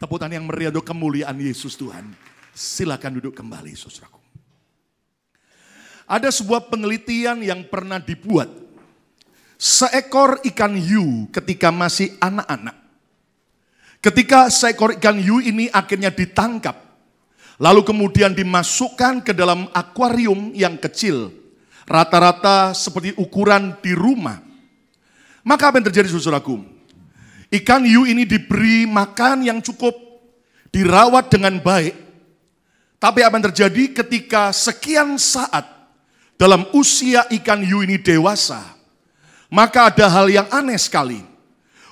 Tepuk tangan yang meriah untuk kemuliaan Yesus Tuhan. Silakan duduk kembali, saudaraku. Ada sebuah penelitian yang pernah dibuat. Seekor ikan hiu ketika masih anak-anak. Ketika seekor ikan hiu ini akhirnya ditangkap. Lalu kemudian dimasukkan ke dalam akuarium yang kecil. Rata-rata seperti ukuran di rumah. Maka apa yang terjadi, saudaraku? Ikan hiu ini diberi makan yang cukup, dirawat dengan baik. Tapi apa yang terjadi ketika sekian saat dalam usia ikan hiu ini dewasa, maka ada hal yang aneh sekali.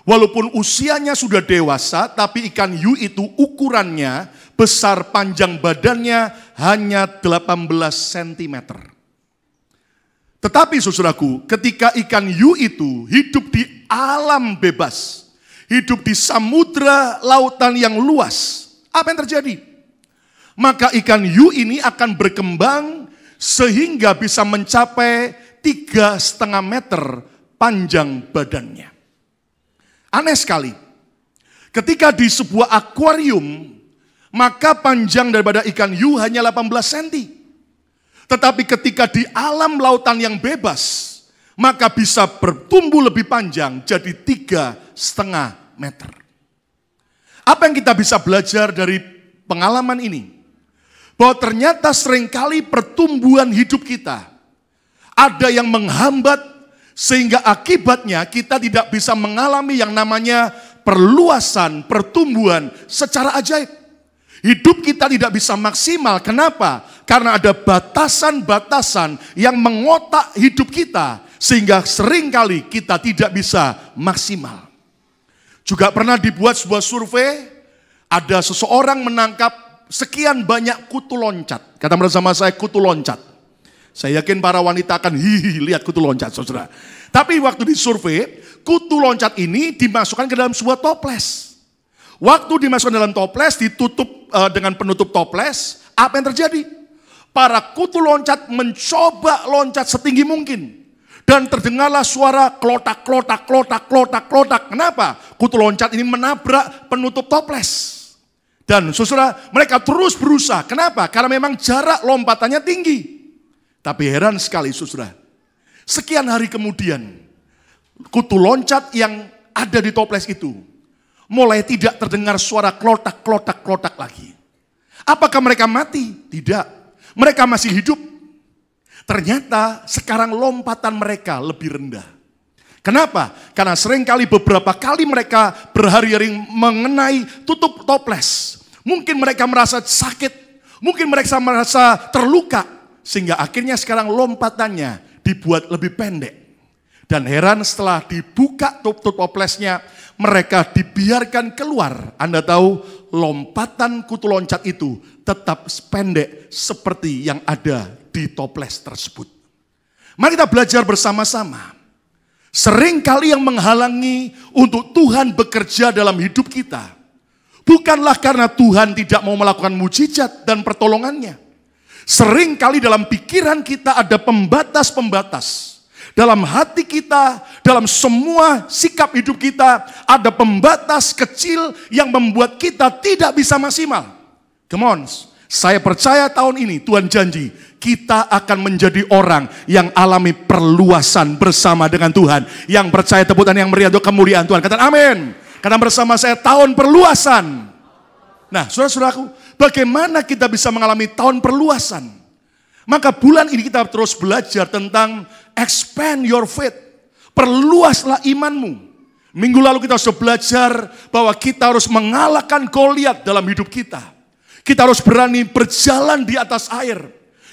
Walaupun usianya sudah dewasa, tapi ikan hiu itu ukurannya besar, panjang badannya hanya 18 cm. Tetapi saudaraku, ketika ikan hiu itu hidup di alam bebas, hidup di samudra lautan yang luas, apa yang terjadi? Maka ikan hiu ini akan berkembang sehingga bisa mencapai 3,5 meter panjang badannya. Aneh sekali. Ketika di sebuah akuarium, maka panjang daripada ikan hiu hanya 18 cm. Tetapi ketika di alam lautan yang bebas, maka bisa bertumbuh lebih panjang jadi 3,5 meter. Apa yang kita bisa belajar dari pengalaman ini? Bahwa ternyata seringkali pertumbuhan hidup kita ada yang menghambat sehingga akibatnya kita tidak bisa mengalami yang namanya perluasan, pertumbuhan secara ajaib. Hidup kita tidak bisa maksimal. Kenapa? Karena ada batasan-batasan yang mengotak hidup kita sehingga seringkali kita tidak bisa maksimal. Juga pernah dibuat sebuah survei, ada seseorang menangkap sekian banyak kutu loncat. Kata bersama saya, kutu loncat. Saya yakin para wanita akan lihat kutu loncat, saudara. Tapi waktu disurvei, kutu loncat ini dimasukkan ke dalam sebuah toples. Waktu dimasukkan dalam toples, ditutup dengan penutup toples, apa yang terjadi? Para kutu loncat mencoba loncat setinggi mungkin. Dan terdengarlah suara klotak, klotak, klotak, klotak, klotak. Kenapa? Kutu loncat ini menabrak penutup toples. Dan saudara, mereka terus berusaha. Kenapa? Karena memang jarak lompatannya tinggi. Tapi heran sekali, saudara. Sekian hari kemudian, kutu loncat yang ada di toples itu mulai tidak terdengar suara klotak, klotak, klotak lagi. Apakah mereka mati? Tidak. Mereka masih hidup. Ternyata sekarang lompatan mereka lebih rendah. Kenapa? Karena seringkali beberapa kali mereka berhari-hari mengenai tutup toples. Mungkin mereka merasa sakit, mungkin mereka merasa terluka. Sehingga akhirnya sekarang lompatannya dibuat lebih pendek. Dan heran setelah dibuka tutup toplesnya, mereka dibiarkan keluar. Anda tahu lompatan kutu loncat itu tetap pendek seperti yang ada di toples tersebut. Mari kita belajar bersama-sama. Seringkali yang menghalangi untuk Tuhan bekerja dalam hidup kita, bukanlah karena Tuhan tidak mau melakukan mujizat dan pertolongannya. Seringkali dalam pikiran kita ada pembatas-pembatas. Dalam hati kita, dalam semua sikap hidup kita, ada pembatas kecil yang membuat kita tidak bisa maksimal. Come on, saya percaya tahun ini Tuhan janji, kita akan menjadi orang yang alami perluasan bersama dengan Tuhan. Yang percaya tepuk tangan yang meriah untuk kemuliaan Tuhan. Katakan amin. Karena bersama saya tahun perluasan. Nah, saudara-saudaraku, bagaimana kita bisa mengalami tahun perluasan? Maka bulan ini kita terus belajar tentang expand your faith. Perluaslah imanmu. Minggu lalu kita sudah belajar bahwa kita harus mengalahkan Goliat dalam hidup kita. Kita harus berani berjalan di atas air.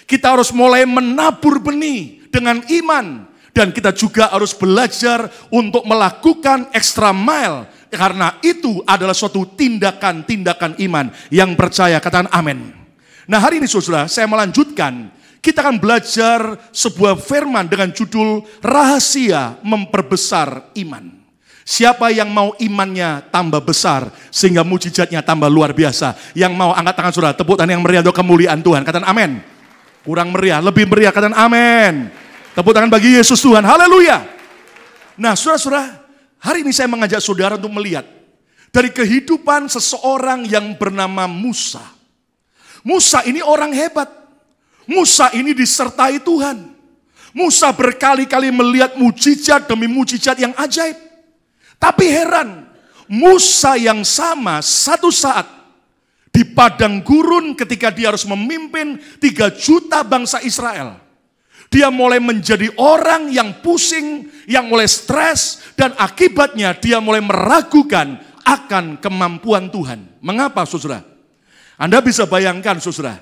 Kita harus mulai menabur benih dengan iman. Dan kita juga harus belajar untuk melakukan extra mile. Karena itu adalah suatu tindakan-tindakan iman yang percaya. Katakan amin. Nah, hari ini saudara, saya melanjutkan. Kita akan belajar sebuah firman dengan judul Rahasia Memperbesar Iman. Siapa yang mau imannya tambah besar sehingga mujizatnya tambah luar biasa? Yang mau angkat tangan saudara, tepuk tangan yang meriah untuk kemuliaan Tuhan. Katakan amin. Kurang meriah, lebih meriah, katakan amin. Tepuk tangan bagi Yesus Tuhan, haleluya. Nah saudara-saudara, hari ini saya mengajak saudara untuk melihat dari kehidupan seseorang yang bernama Musa. Musa ini orang hebat. Musa ini disertai Tuhan. Musa berkali-kali melihat mujizat demi mujizat yang ajaib. Tapi heran, Musa yang sama satu saat di padang gurun ketika dia harus memimpin 3 juta bangsa Israel. Dia mulai menjadi orang yang pusing, yang mulai stres, dan akibatnya dia mulai meragukan akan kemampuan Tuhan. Mengapa, saudara? Anda bisa bayangkan, saudara,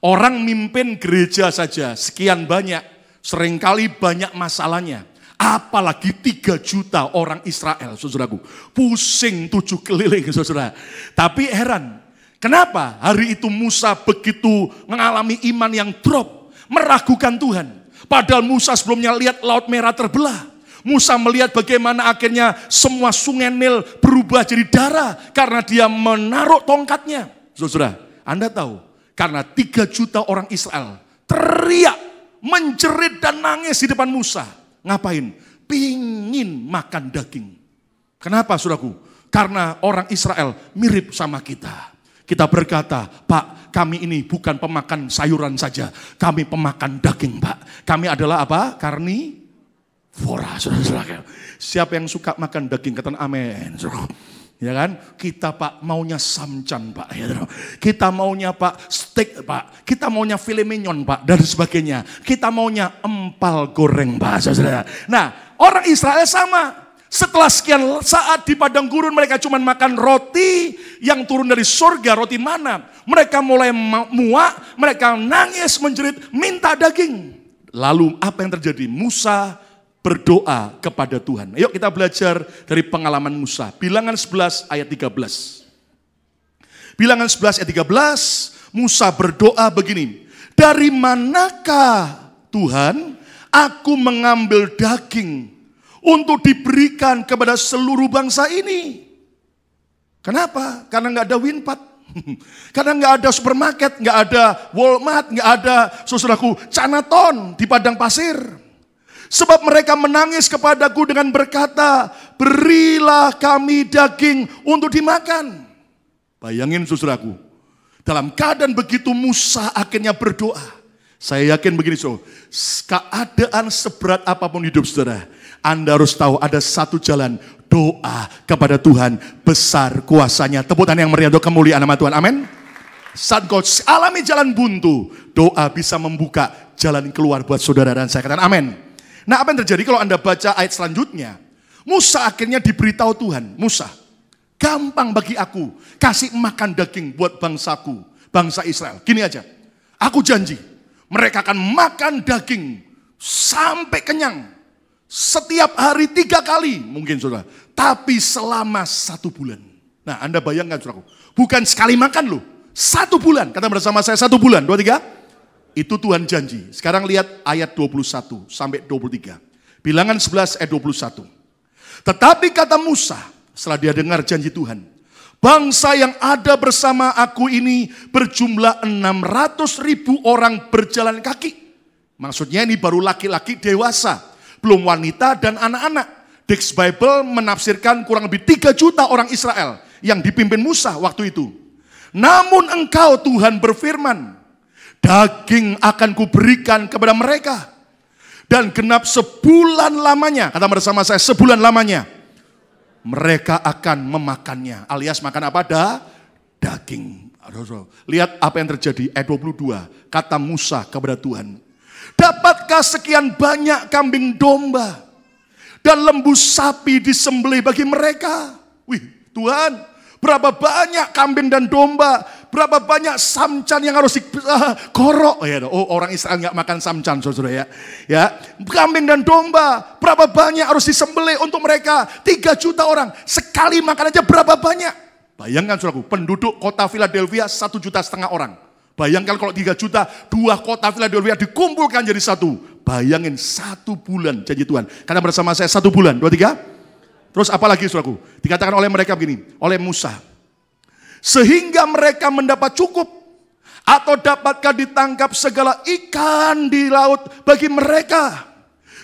orang mimpin gereja saja sekian banyak, seringkali banyak masalahnya. Apalagi 3 juta orang Israel, saudaraku. Pusing 7 keliling, saudara. Tapi heran, kenapa hari itu Musa begitu mengalami iman yang drop, meragukan Tuhan. Padahal Musa sebelumnya lihat Laut Merah terbelah. Musa melihat bagaimana akhirnya semua sungai Nil berubah jadi darah karena dia menaruh tongkatnya. Saudara, Anda tahu, karena 3 juta orang Israel teriak, menjerit dan nangis di depan Musa. Ngapain? Pingin makan daging. Kenapa, saudaraku? Karena orang Israel mirip sama kita. Kita berkata, Pak, kami ini bukan pemakan sayuran saja. Kami pemakan daging, Pak. Kami adalah apa? Karnivora, saudara-saudara. Siapa yang suka makan daging? Katakan amin. Ya kan? Kita, Pak, maunya samcan, Pak. Kita maunya, Pak, steak, Pak. Kita maunya filet mignon, Pak, dan sebagainya. Kita maunya empal goreng, Pak, saudara. Nah, orang Israel sama. Setelah sekian saat di padang gurun mereka cuma makan roti yang turun dari surga, roti mana. Mereka mulai muak, mereka nangis, menjerit, minta daging. Lalu apa yang terjadi? Musa berdoa kepada Tuhan. Yuk kita belajar dari pengalaman Musa. Bilangan 11 ayat 13. Bilangan 11 ayat 13, Musa berdoa begini. Dari manakah Tuhan aku mengambil daging untuk diberikan kepada seluruh bangsa ini? Kenapa? Karena nggak ada Winpat. Karena nggak ada supermarket, nggak ada Walmart, nggak ada, saudaraku, Canaton di padang pasir. Sebab mereka menangis kepadaku dengan berkata, berilah kami daging untuk dimakan. Bayangin, saudaraku, dalam keadaan begitu Musa akhirnya berdoa. Saya yakin begini, so, keadaan seberat apapun hidup saudara, Anda harus tahu ada satu jalan, doa kepada Tuhan, besar kuasanya. Tepuk tangan yang meriah untuk kemuliaan nama Tuhan, amin. Saat kau alami jalan buntu, doa bisa membuka jalan keluar buat saudara dan saya. Katakan amin. Nah, apa yang terjadi kalau Anda baca ayat selanjutnya? Musa akhirnya diberitahu Tuhan, Musa, gampang bagi aku kasih makan daging buat bangsaku, bangsa Israel. Gini aja, aku janji, mereka akan makan daging sampai kenyang. Setiap hari 3 kali mungkin saudara. Tapi selama 1 bulan. Nah, Anda bayangkan saudaraku. Bukan sekali makan loh. 1 bulan. Kata bersama saya 1 bulan. 2, 3. Itu Tuhan janji. Sekarang lihat ayat 21 sampai 23. Bilangan 11 ayat 21. Tetapi kata Musa, setelah dia dengar janji Tuhan, bangsa yang ada bersama aku ini berjumlah 600.000 orang berjalan kaki. Maksudnya ini baru laki-laki dewasa, belum wanita dan anak-anak. Dex Bible menafsirkan kurang lebih 3 juta orang Israel yang dipimpin Musa waktu itu. Namun engkau Tuhan berfirman, daging akan kuberikan kepada mereka. Dan genap sebulan lamanya, kata bersama saya, sebulan lamanya mereka akan memakannya, alias makan apa? Daging. Lihat apa yang terjadi, ayat 22. Kata Musa kepada Tuhan, dapatkah sekian banyak kambing domba dan lembu sapi disembelih bagi mereka? Wih, Tuhan, berapa banyak kambing dan domba, berapa banyak samcan yang harus dikorok. Oh, orang Israel nggak makan samcan, saudara ya. Kambing dan domba, berapa banyak harus disembelih untuk mereka? 3 juta orang, sekali makan aja berapa banyak? Bayangkan saudaraku, penduduk kota Philadelphia 1,5 juta orang. Bayangkan kalau 3 juta, 2 kota Philadelphia dikumpulkan jadi 1. Bayangin 1 bulan janji Tuhan. Karena bersama saya 1 bulan, 2, 3. Terus apa lagi saudaraku? Dikatakan oleh mereka begini, oleh Musa. Sehingga mereka mendapat cukup, atau dapatkah ditangkap segala ikan di laut bagi mereka?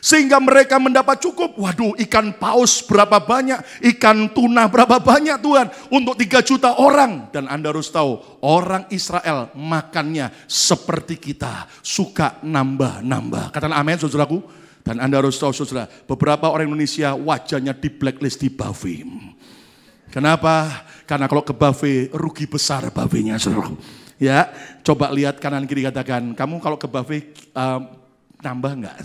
Sehingga mereka mendapat cukup. Waduh, ikan paus berapa banyak, ikan tuna berapa banyak Tuhan, untuk 3 juta orang. Dan Anda harus tahu, orang Israel makannya seperti kita, suka nambah-nambah. Katakan amin saudaraku. Dan Anda harus tahu saudara, beberapa orang Indonesia wajahnya di blacklist di buffet. Kenapa? Karena kalau ke buffet rugi besar buffetnya saudaraku. Ya, coba lihat kanan kiri, katakan, kamu kalau ke buffet nambah enggak?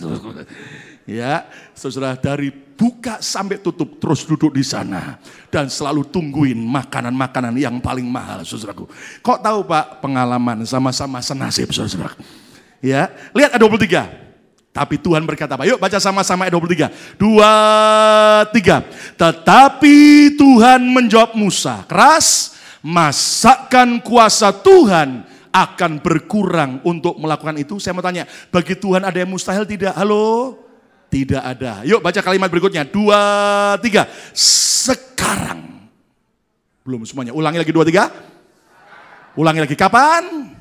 Ya, saudara, dari buka sampai tutup terus duduk di sana dan selalu tungguin makanan-makanan yang paling mahal, saudaraku. Kok tahu Pak? Pengalaman, sama-sama senasib, saudara. Ya, lihat ayat 23. Tapi Tuhan berkata apa? Yuk baca sama-sama ayat 23. 2, 3. Tetapi Tuhan menjawab Musa, keras, masakan kuasa Tuhan akan berkurang untuk melakukan itu? Saya mau tanya, bagi Tuhan ada yang mustahil tidak? Halo? Tidak ada. Yuk baca kalimat berikutnya. 2, 3. Sekarang. Belum semuanya. Ulangi lagi 2, 3. Ulangi lagi. Kapan?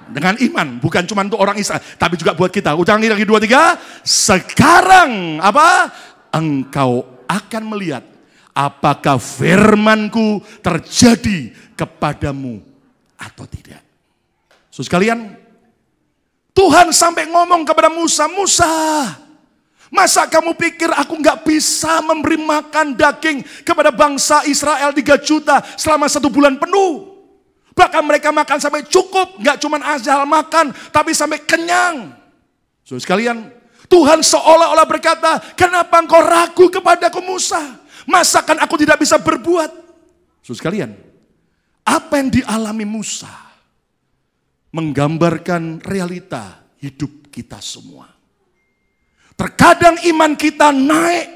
Dengan iman. Bukan cuma untuk orang Israel, tapi juga buat kita. Ulangi lagi 2, 3. Sekarang apa? Engkau akan melihat apakah firmanku terjadi kepadamu atau tidak. Saudara sekalian, Tuhan sampai ngomong kepada Musa, Musa, masa kamu pikir aku nggak bisa memberi makan daging kepada bangsa Israel 3 juta selama 1 bulan penuh? Bahkan mereka makan sampai cukup, nggak cuma asal makan, tapi sampai kenyang. Saudara sekalian, Tuhan seolah-olah berkata, kenapa engkau ragu kepadaku Musa? Masakan aku tidak bisa berbuat? Saudara sekalian, apa yang dialami Musa menggambarkan realita hidup kita semua. Terkadang iman kita naik,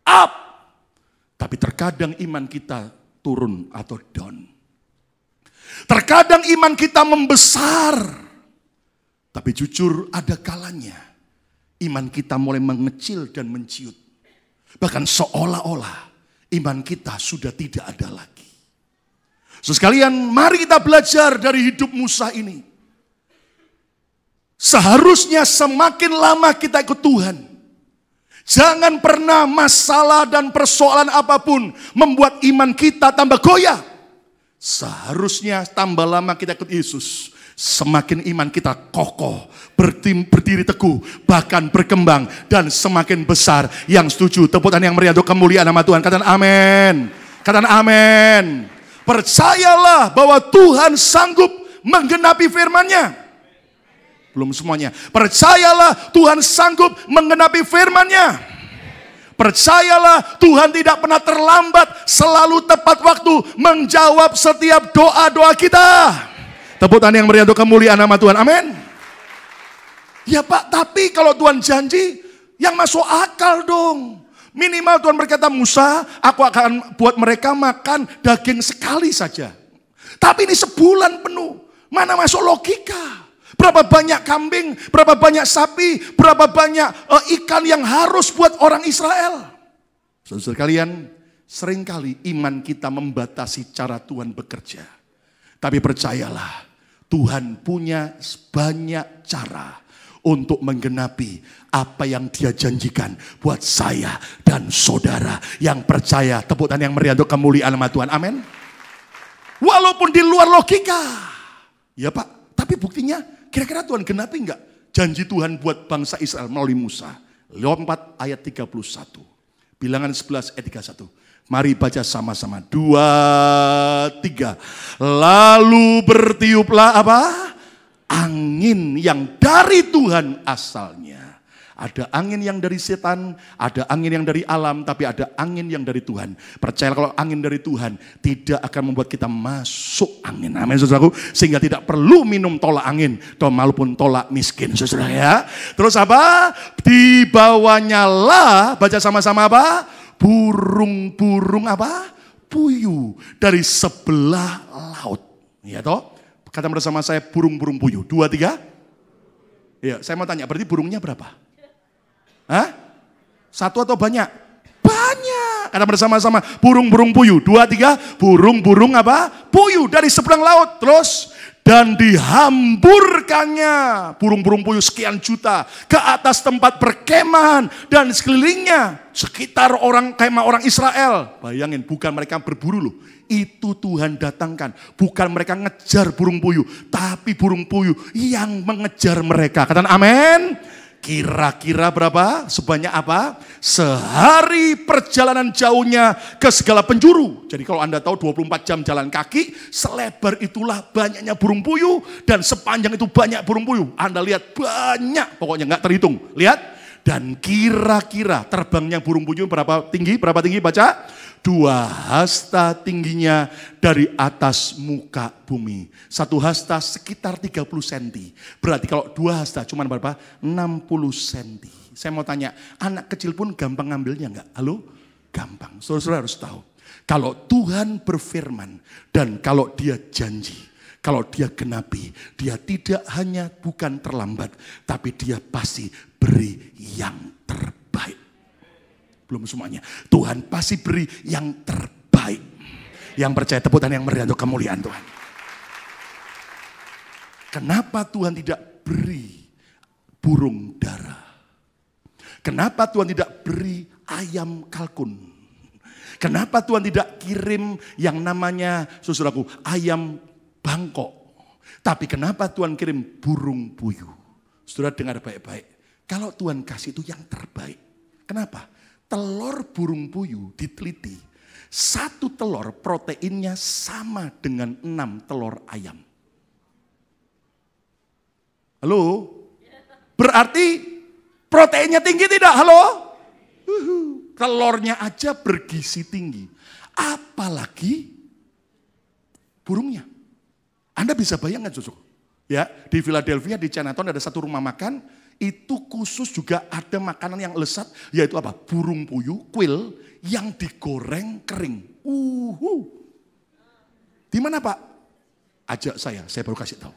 up. Tapi terkadang iman kita turun atau down. Terkadang iman kita membesar. Tapi jujur ada kalanya iman kita mulai mengecil dan menciut. Bahkan seolah-olah iman kita sudah tidak ada lagi. Sekalian, mari kita belajar dari hidup Musa ini. Seharusnya semakin lama kita ikut Tuhan, jangan pernah masalah dan persoalan apapun membuat iman kita tambah goyah. Seharusnya tambah lama kita ikut Yesus, semakin iman kita kokoh, berdiri teguh, bahkan berkembang dan semakin besar. Yang setuju, tepuk tangan yang meriah untuk kemuliaan nama Tuhan. Katakan amin. Katakan amin. Percayalah bahwa Tuhan sanggup menggenapi firman-Nya. Belum semuanya. Percayalah Tuhan sanggup menggenapi firman-Nya. Percayalah Tuhan tidak pernah terlambat, selalu tepat waktu menjawab setiap doa-doa kita. Tepuk tangan yang meriah untuk kemuliaan nama Tuhan. Amin. Ya Pak, tapi kalau Tuhan janji, yang masuk akal dong. Minimal Tuhan berkata, Musa, aku akan buat mereka makan daging sekali saja. Tapi ini sebulan penuh. Mana masuk logika? Berapa banyak kambing, berapa banyak sapi, berapa banyak ikan yang harus buat orang Israel? Saudara kalian, seringkali iman kita membatasi cara Tuhan bekerja. Tapi percayalah, Tuhan punya banyak cara untuk menggenapi apa yang Dia janjikan buat saya dan saudara yang percaya. Tepuk tangan yang meriah untuk kemuliaan nama Tuhan. Amin. Walaupun di luar logika. Ya Pak, tapi buktinya kira-kira Tuhan genapi enggak janji Tuhan buat bangsa Israel melalui Musa? 4 ayat 31. Bilangan 11 ayat 31. Mari baca sama-sama. 2, 3. Lalu bertiuplah apa? Angin yang dari Tuhan asalnya. Ada angin yang dari setan, ada angin yang dari alam, tapi ada angin yang dari Tuhan. Percaya kalau angin dari Tuhan tidak akan membuat kita masuk angin. Amin saudaraku. Sehingga tidak perlu minum tolak angin, maupun tolak miskin saudara ya. Terus apa? Dibawanya lah, baca sama-sama apa? Burung-burung apa? Puyuh dari sebelah laut. Ya toh? Kata bersama saya burung-burung puyuh. 2, 3. Ya, saya mau tanya, berarti burungnya berapa? Hah? 1 atau banyak? Banyak. Kata bersama-sama, burung-burung puyuh. 2, 3. Burung-burung apa? Puyuh dari seberang laut. Terus Dan dihamburkannya burung-burung puyuh sekian juta ke atas tempat perkemahan dan sekelilingnya. Sekitar kemah orang Israel. Bayangin, bukan mereka berburu loh. Itu Tuhan datangkan. Bukan mereka ngejar burung puyuh, tapi burung puyuh yang mengejar mereka. Katakan amin. Kira-kira berapa? Sebanyak apa? Sehari perjalanan jauhnya ke segala penjuru. Jadi kalau Anda tahu 24 jam jalan kaki, selebar itulah banyaknya burung puyuh. Dan sepanjang itu banyak burung puyuh. Anda lihat banyak, pokoknya nggak terhitung. Lihat. Dan kira-kira terbangnya burung puyuh berapa tinggi? Berapa tinggi? Baca. 2 hasta tingginya dari atas muka bumi. 1 hasta sekitar 30 cm. Berarti kalau 2 hasta cuma berapa? 60 cm. Saya mau tanya, anak kecil pun gampang ngambilnya enggak? Halo? Gampang. Saudara-saudara harus tahu. Kalau Tuhan berfirman dan kalau dia janji, kalau dia genapi, dia tidak hanya bukan terlambat, tapi dia pasti beri yang terbaik. Belum semuanya. Tuhan pasti beri yang terbaik. Yang percaya tepuk tangan yang meriah untuk kemuliaan Tuhan. Kenapa Tuhan tidak beri burung dara? Kenapa Tuhan tidak beri ayam kalkun? Kenapa Tuhan tidak kirim yang namanya, saudaraku, ayam bangkok? Tapi kenapa Tuhan kirim burung puyuh? Saudara dengar baik-baik. Kalau Tuhan kasih itu yang terbaik. Kenapa? Telur burung puyuh diteliti, 1 telur proteinnya sama dengan 6 telur ayam. Halo? Berarti proteinnya tinggi tidak? Halo? Telurnya aja bergizi tinggi. Apalagi burungnya. Anda bisa bayangkan, Susu? Ya, di Philadelphia, di Chinatown ada satu rumah makan. Itu khusus juga ada makanan yang lezat, yaitu apa? Burung puyuh, quail yang digoreng kering. Di mana Pak? Ajak saya baru kasih tahu.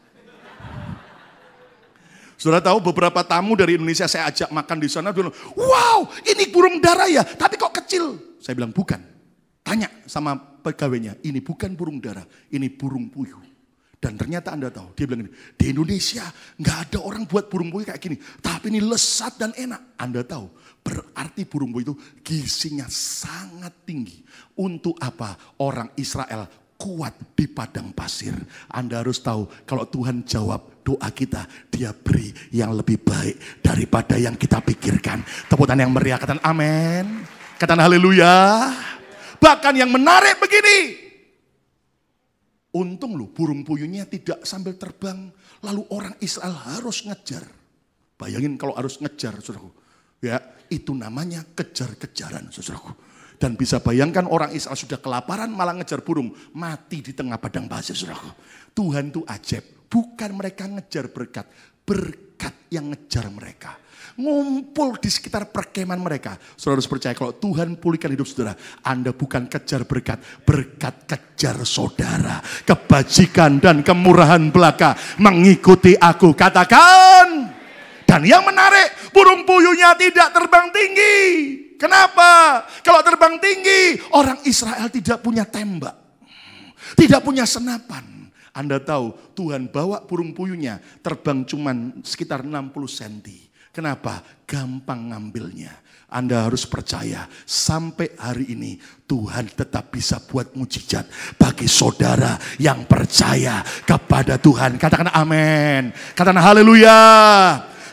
Saudara tahu beberapa tamu dari Indonesia saya ajak makan di sana, bilang, wow, ini burung dara ya, tapi kok kecil? Saya bilang bukan. Tanya sama pegawainya, ini bukan burung dara, ini burung puyuh. Dan ternyata Anda tahu, dia bilang ini, di Indonesia nggak ada orang buat burung puyuh kayak gini. Tapi ini lezat dan enak. Anda tahu, berarti burung puyuh itu gizinya sangat tinggi. Untuk apa? Orang Israel kuat di padang pasir. Anda harus tahu, kalau Tuhan jawab doa kita, dia beri yang lebih baik daripada yang kita pikirkan. Tepuk tangan yang meriah, katakan amin. Katakan haleluya. Bahkan yang menarik begini. Untung loh burung puyuhnya tidak sambil terbang, lalu orang Israel harus ngejar. Bayangin kalau harus ngejar, saudaraku. Ya, itu namanya kejar-kejaran, saudaraku. Dan bisa bayangkan orang Israel sudah kelaparan malah ngejar burung, mati di tengah padang pasir, saudaraku. Tuhan itu ajaib, bukan mereka ngejar berkat, berkat yang ngejar mereka. Ngumpul di sekitar perkemahan mereka. Saudara harus percaya kalau Tuhan pulihkan hidup saudara, Anda bukan kejar berkat, berkat kejar saudara. Kebajikan dan kemurahan belaka mengikuti aku. Katakan. Dan yang menarik, burung puyuhnya tidak terbang tinggi. Kenapa? Kalau terbang tinggi, orang Israel tidak punya tembak, tidak punya senapan. Anda tahu Tuhan bawa burung puyuhnya terbang cuman sekitar 60 cm. Kenapa? Gampang ngambilnya. Anda harus percaya sampai hari ini Tuhan tetap bisa buat mujizat bagi saudara yang percaya kepada Tuhan. Katakan amin. Katakan haleluya.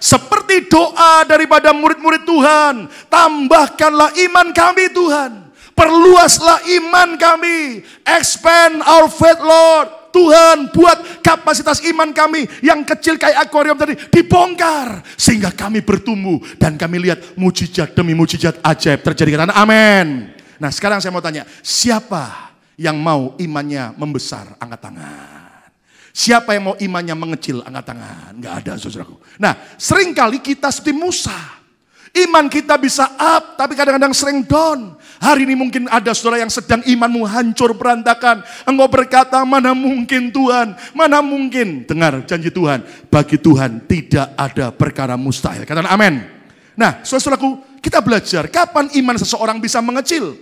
Seperti doa daripada murid-murid Tuhan, tambahkanlah iman kami Tuhan. Perluaslah iman kami. Expand our faith Lord. Tuhan buat kapasitas iman kami yang kecil kayak akuarium tadi dibongkar. Sehingga kami bertumbuh dan kami lihat mujizat demi mujizat ajaib terjadi. Karena amin. Nah sekarang saya mau tanya, siapa yang mau imannya membesar? Angkat tangan. Siapa yang mau imannya mengecil? Angkat tangan. Nggak ada, saudaraku. Nah seringkali kita seperti Musa. Iman kita bisa up, tapi kadang-kadang sering down. Hari ini mungkin ada saudara yang sedang imanmu hancur berantakan. Engkau berkata, mana mungkin Tuhan, mana mungkin. Dengar janji Tuhan, bagi Tuhan tidak ada perkara mustahil. Katakan amin. Nah saudaraku, kita belajar kapan iman seseorang bisa mengecil.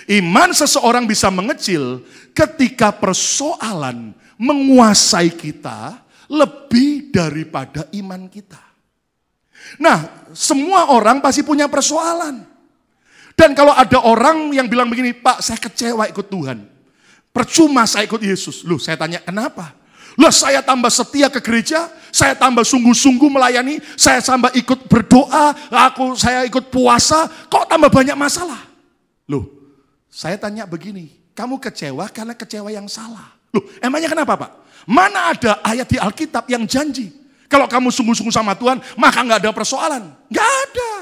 Iman seseorang bisa mengecil ketika persoalan menguasai kita lebih daripada iman kita. Nah, semua orang pasti punya persoalan. Dan kalau ada orang yang bilang begini, Pak, saya kecewa ikut Tuhan. Percuma saya ikut Yesus. Loh, saya tanya, kenapa? Lah, saya tambah setia ke gereja, saya tambah sungguh-sungguh melayani, saya tambah ikut berdoa, saya ikut puasa, kok tambah banyak masalah? Loh, saya tanya begini, kamu kecewa karena kecewa yang salah. Loh, emangnya kenapa, Pak? Mana ada ayat di Alkitab yang janji? Kalau kamu sungguh-sungguh sama Tuhan, maka nggak ada persoalan. Nggak ada.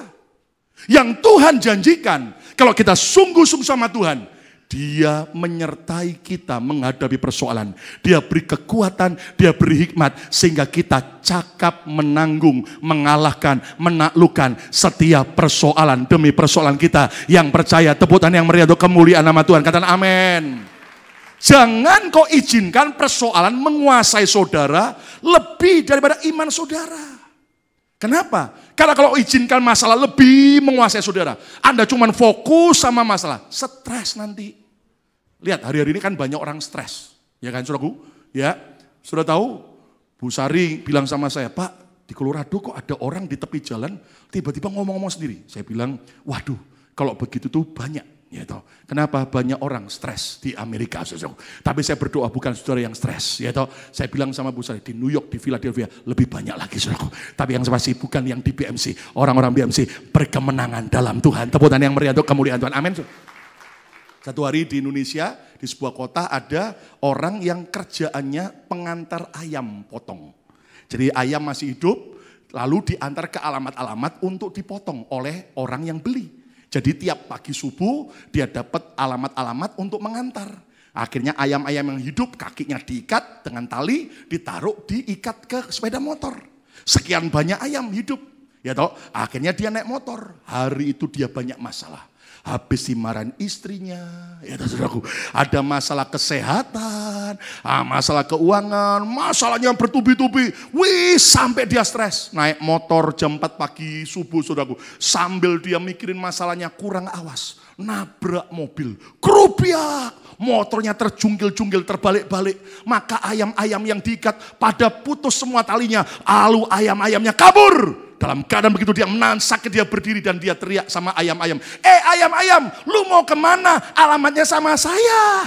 Yang Tuhan janjikan, kalau kita sungguh-sungguh sama Tuhan, Dia menyertai kita menghadapi persoalan. Dia beri kekuatan, Dia beri hikmat, sehingga kita cakap menanggung, mengalahkan, menaklukkan setiap persoalan demi persoalan kita. Yang percaya, tepuk tangan yang meriah untuk kemuliaan nama Tuhan. Katakan amin. Jangan kau izinkan persoalan menguasai saudara lebih daripada iman saudara. Kenapa? Karena kalau izinkan masalah lebih menguasai saudara, Anda cuma fokus sama masalah, stres nanti. Lihat, hari-hari ini kan banyak orang stres. Ya kan, saudaraku? Ya, sudah tahu, Bu Sari bilang sama saya, Pak, di Colorado kok ada orang di tepi jalan, tiba-tiba ngomong-ngomong sendiri. Saya bilang, waduh, kalau begitu tuh banyak. Ya toh. Kenapa banyak orang stres di Amerika, saudaraku? Tapi saya berdoa bukan saudara yang stres. Ya toh. Saya bilang sama Bu Sari, di New York, di Philadelphia, lebih banyak lagi, saudaraku. Tapi yang pasti bukan yang di BMC. Orang-orang BMC berkemenangan dalam Tuhan. Tepuk tangan yang meriah untuk kemuliaan Tuhan. Amin. Satu hari di Indonesia, di sebuah kota ada orang yang kerjaannya pengantar ayam potong. Jadi ayam masih hidup, lalu diantar ke alamat-alamat untuk dipotong oleh orang yang beli. Jadi tiap pagi subuh dia dapat alamat-alamat untuk mengantar. Akhirnya ayam-ayam yang hidup kakinya diikat dengan tali, ditaruh diikat ke sepeda motor. Sekian banyak ayam hidup. Ya toh, akhirnya dia naik motor. Hari itu dia banyak masalah. Habis dimarahin istrinya, ya saudaraku, ada masalah kesehatan, masalah keuangan, masalahnya bertubi-tubi. Wih, sampai dia stres. Naik motor jam 4 pagi subuh, saudaraku. Sambil dia mikirin masalahnya, kurang awas, nabrak mobil, kerupiak, motornya terjunggil-junggil, terbalik-balik. Maka ayam-ayam yang diikat pada putus semua talinya, lalu ayam-ayamnya kabur. Dalam keadaan begitu dia menahan sakit, dia berdiri dan dia teriak sama ayam-ayam. Ayam-ayam, lu mau kemana? Alamatnya sama saya.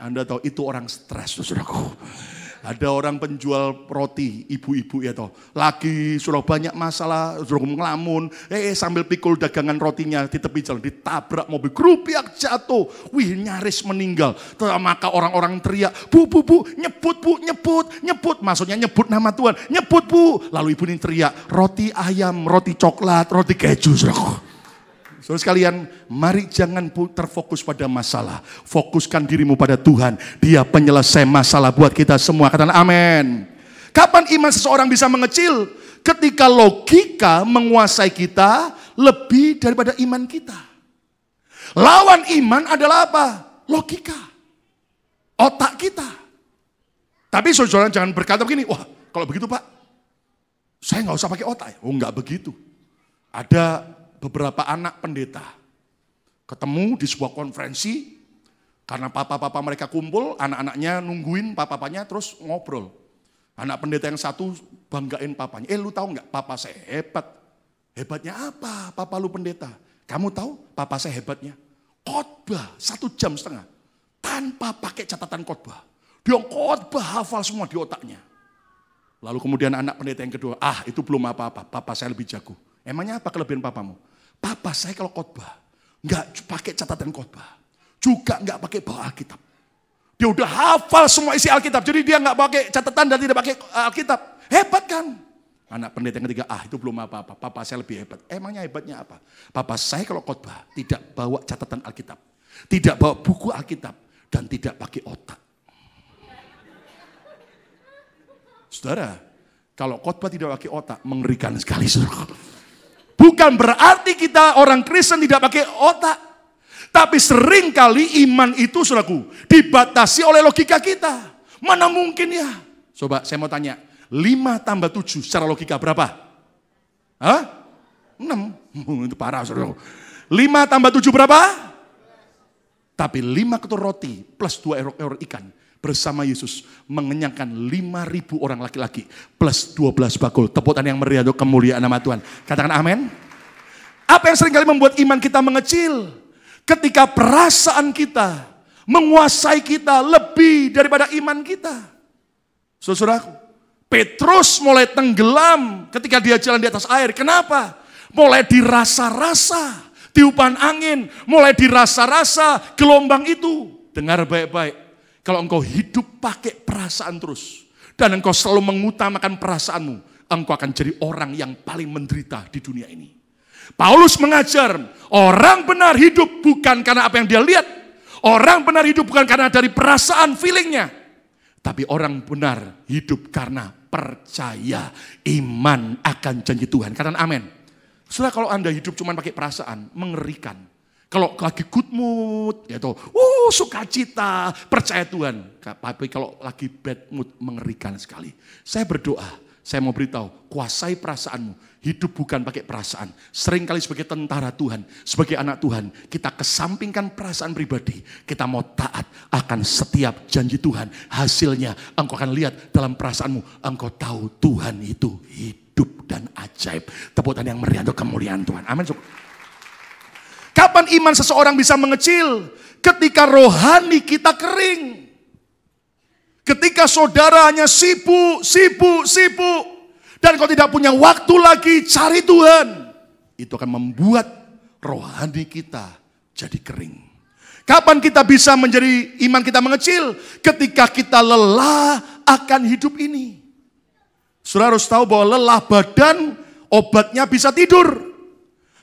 Anda tahu itu orang stres, saudaraku. Ada orang penjual roti, ibu-ibu ya toh. Lagi sudah banyak masalah, sudah ngelamun. Sambil pikul dagangan rotinya di tepi jalan, ditabrak mobil, kerupiak jatuh. Wih, nyaris meninggal. Maka orang-orang teriak, bu, nyebut bu, nyebut. Maksudnya nyebut nama Tuhan, nyebut bu. Lalu ibu ini teriak, roti ayam, roti coklat, roti keju. Saudara sekalian, mari jangan terfokus pada masalah. Fokuskan dirimu pada Tuhan. Dia penyelesai masalah buat kita semua. Katakan amin. Kapan iman seseorang bisa mengecil? Ketika logika menguasai kita lebih daripada iman kita. Lawan iman adalah apa? Logika. Otak kita. Tapi saudara jangan berkata begini, wah kalau begitu Pak, saya nggak usah pakai otak. Oh nggak begitu. Ada beberapa anak pendeta ketemu di sebuah konferensi karena papa-papa mereka kumpul, anak-anaknya nungguin papa-papanya terus ngobrol. Anak pendeta yang satu banggain papanya, lu tahu nggak papa saya hebat. Hebatnya apa papa lu pendeta? Kamu tahu papa saya hebatnya? Khotbah 1,5 jam tanpa pakai catatan khotbah. Dia khotbah hafal semua di otaknya. Lalu kemudian anak pendeta yang kedua, itu belum apa-apa, papa saya lebih jago. Emangnya apa kelebihan papamu? Papa saya kalau khotbah nggak pakai catatan khotbah, juga nggak pakai bawa Alkitab. Dia udah hafal semua isi Alkitab, jadi dia nggak pakai catatan dan tidak pakai Alkitab. Hebat kan? Anak pendeta yang ketiga, itu belum apa-apa, papa saya lebih hebat. Emangnya hebatnya apa? Papa saya kalau khotbah tidak bawa catatan Alkitab, tidak bawa buku Alkitab, dan tidak pakai otak. Saudara, kalau khotbah tidak pakai otak, mengerikan sekali, saudara. Bukan berarti kita orang Kristen tidak pakai otak. Tapi seringkali iman itu, saudaraku, dibatasi oleh logika kita. Mana mungkin ya? Coba saya mau tanya, 5 tambah 7 secara logika berapa? 6. Itu parah, saudaraku. 5 tambah 7 berapa? Tapi 5 ketur roti plus 2 ekor ikan bersama Yesus mengenyangkan 5.000 orang laki-laki plus 12 bakul. Tepuk tangan yang meriah untuk kemuliaan nama Tuhan. Katakan amin. Apa yang seringkali membuat iman kita mengecil? Ketika perasaan kita menguasai kita lebih daripada iman kita. Saudaraku, Petrus mulai tenggelam ketika dia jalan di atas air. Kenapa? Mulai dirasa-rasa tiupan angin, mulai dirasa-rasa gelombang itu. Dengar baik-baik, kalau engkau hidup pakai perasaan terus, dan engkau selalu mengutamakan perasaanmu, engkau akan jadi orang yang paling menderita di dunia ini. Paulus mengajar, orang benar hidup bukan karena apa yang dia lihat, orang benar hidup bukan karena dari perasaan, feelingnya, tapi orang benar hidup karena percaya, iman akan janji Tuhan. Katakan amin. Setelah kalau Anda hidup cuma pakai perasaan, mengerikan. Kalau lagi good mood, yaitu sukacita, percaya Tuhan. Tapi kalau lagi bad mood, mengerikan sekali. Saya berdoa, saya mau beritahu, kuasai perasaanmu. Hidup bukan pakai perasaan. Seringkali sebagai tentara Tuhan, sebagai anak Tuhan, kita kesampingkan perasaan pribadi. Kita mau taat akan setiap janji Tuhan. Hasilnya engkau akan lihat dalam perasaanmu, engkau tahu Tuhan itu hidup dan ajaib. Tepuk tangan yang meriah untuk kemuliaan Tuhan. Amin. Kapan iman seseorang bisa mengecil? Ketika rohani kita kering. Ketika saudara hanya sibuk. Dan kau tidak punya waktu lagi cari Tuhan. Itu akan membuat rohani kita jadi kering. Kapan kita bisa menjadi iman kita mengecil? Ketika kita lelah akan hidup ini. Saudara harus tahu bahwa lelah badan, obatnya bisa tidur.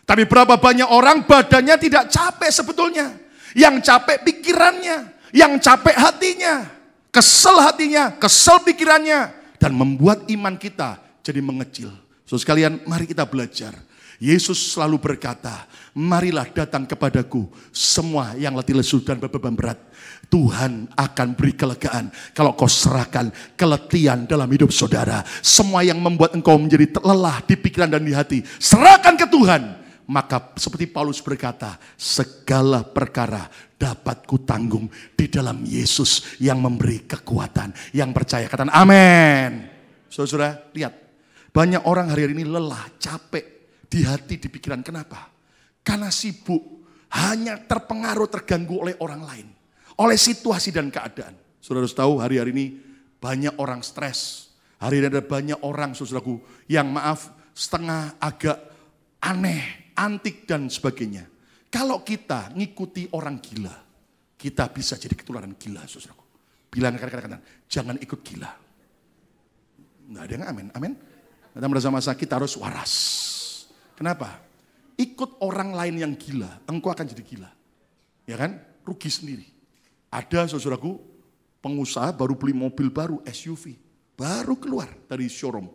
Tapi berapa banyak orang badannya tidak capek sebetulnya. Yang capek pikirannya, yang capek hatinya. Kesel pikirannya. Dan membuat iman kita jadi mengecil. Saudara sekalian, mari kita belajar. Yesus selalu berkata, marilah datang kepadaku semua yang letih lesu dan beban berat. Tuhan akan beri kelegaan kalau kau serahkan keletihan dalam hidup saudara. Semua yang membuat engkau menjadi lelah di pikiran dan di hati, serahkan ke Tuhan. Maka seperti Paulus berkata, segala perkara dapat kutanggung di dalam Yesus yang memberi kekuatan. Yang percaya, katakan amin. Saudara, lihat. Banyak orang hari ini lelah, capek di hati, di pikiran. Kenapa? Karena sibuk, hanya terpengaruh, terganggu oleh orang lain. Oleh situasi dan keadaan. Saudara harus tahu hari-hari ini banyak orang stres. Hari ini ada banyak orang, saudaraku, yang setengah agak aneh, antik dan sebagainya. Kalau kita ngikuti orang gila, kita bisa jadi ketularan gila, saudaraku. Bilang kadang-kadang, jangan ikut gila. Nggak ada yang amin, amin. Kita merasa masa kita harus waras. Kenapa? Ikut orang lain yang gila, engkau akan jadi gila. Ya kan? Rugi sendiri. Ada saudaraku, pengusaha baru beli mobil baru, SUV. Baru keluar dari showroom.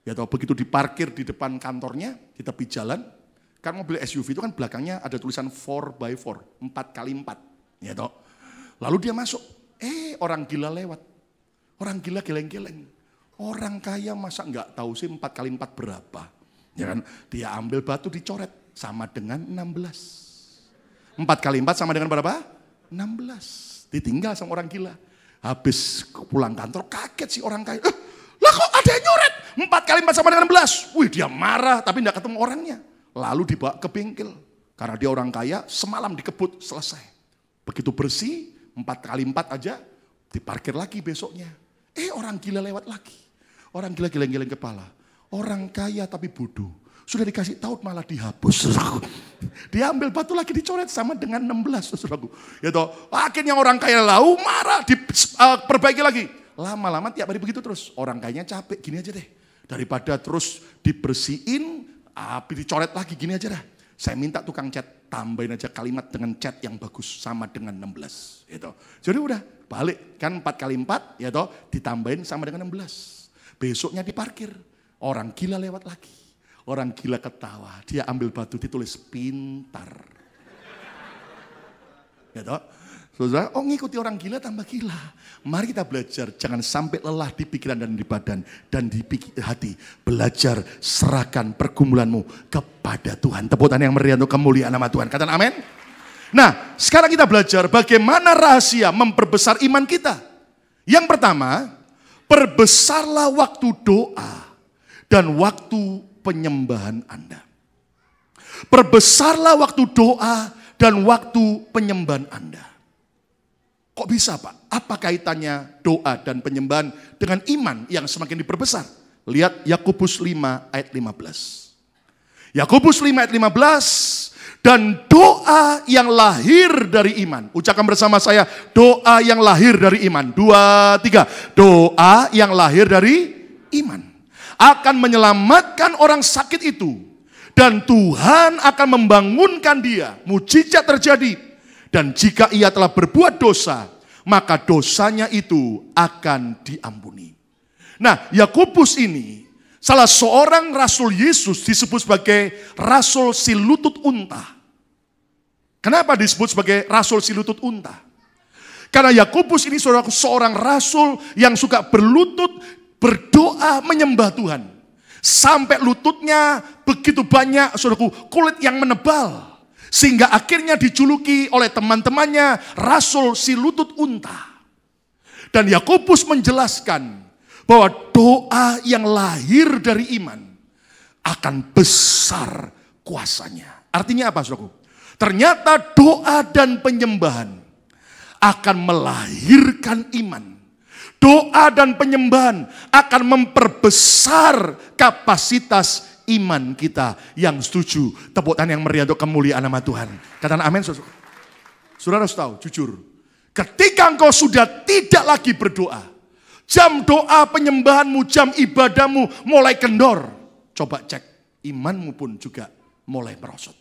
Ya tahu begitu diparkir di depan kantornya, di tepi jalan. Kan mobil SUV itu kan belakangnya ada tulisan 4x4, 4x4. Ya tahu. Lalu dia masuk, orang gila lewat. Orang gila geleng-geleng. Orang kaya masa nggak tahu sih 4x4 berapa. Ya kan? Dia ambil batu dicoret sama dengan 16. 4x4 sama dengan berapa? 16. Ditinggal sama orang gila. Habis pulang kantor kaget si orang kaya. Lah kok ada yang nyoret? 4x4 sama dengan 16. Wih, dia marah tapi enggak ketemu orangnya. Lalu dibawa ke bengkel. Karena dia orang kaya, semalam dikebut, selesai. Begitu bersih, 4x4 aja, diparkir lagi besoknya. Orang gila lewat lagi. Orang gila geleng-geleng kepala. Orang kaya tapi bodoh. Sudah dikasih tahu malah dihapus. Dia ambil batu lagi dicoret sama dengan 16. Saudaraku. Ya toh, akhirnya orang kaya lalu marah, diperbaiki lagi. Lama-lama tiap hari begitu terus. Orang kayanya capek, gini aja deh. Daripada terus dibersihin, dicoret lagi, gini aja dah. Saya minta tukang cat, tambahin aja kalimat dengan cat yang bagus sama dengan 16. Gitu. Jadi udah balik, kan 4x4, ya toh, ditambahin sama dengan 16. Besoknya diparkir, orang gila lewat lagi. Orang gila ketawa, dia ambil batu ditulis pintar. Ya toh? Saudara, ngikuti orang gila tambah gila. Mari kita belajar, jangan sampai lelah di pikiran dan di badan dan di hati. Belajar, serahkan pergumulanmu kepada Tuhan. Tepuk tangan yang meriah untuk kemuliaan nama Tuhan. Katakan amin. Nah, sekarang kita belajar bagaimana rahasia memperbesar iman kita. Yang pertama, perbesarlah waktu doa dan waktu penyembahan Anda. Perbesarlah waktu doa dan waktu penyembahan Anda. Kok bisa, Pak? Apa kaitannya doa dan penyembahan dengan iman yang semakin diperbesar? Lihat Yakobus 5 ayat 15. Yakobus 5 ayat 15, dan doa yang lahir dari iman. Ucapkan bersama saya, doa yang lahir dari iman. 2, 3. Doa yang lahir dari iman akan menyelamatkan orang sakit itu. Dan Tuhan akan membangunkan dia. Mujizat terjadi. Dan jika ia telah berbuat dosa, maka dosanya itu akan diampuni. Nah, Yakobus ini salah seorang rasul Yesus disebut sebagai rasul si lutut unta. Kenapa disebut sebagai rasul si lutut unta? Karena Yakobus ini seorang rasul yang suka berlutut, berdoa, menyembah Tuhan. Sampai lututnya begitu banyak, saudaraku, kulit yang menebal. Sehingga akhirnya dijuluki oleh teman-temannya rasul si lutut unta. Dan Yakobus menjelaskan bahwa doa yang lahir dari iman akan besar kuasanya. Artinya apa, saudaraku? Ternyata doa dan penyembahan akan melahirkan iman. Doa dan penyembahan akan memperbesar kapasitas iman kita. Yang setuju, tepuk tangan yang meriah untuk kemuliaan nama Tuhan. Katakan amin, saudara. Saudara harus tahu, jujur. Ketika engkau sudah tidak lagi berdoa, jam doa penyembahanmu, jam ibadahmu mulai kendor. Coba cek, imanmu pun juga mulai merosot.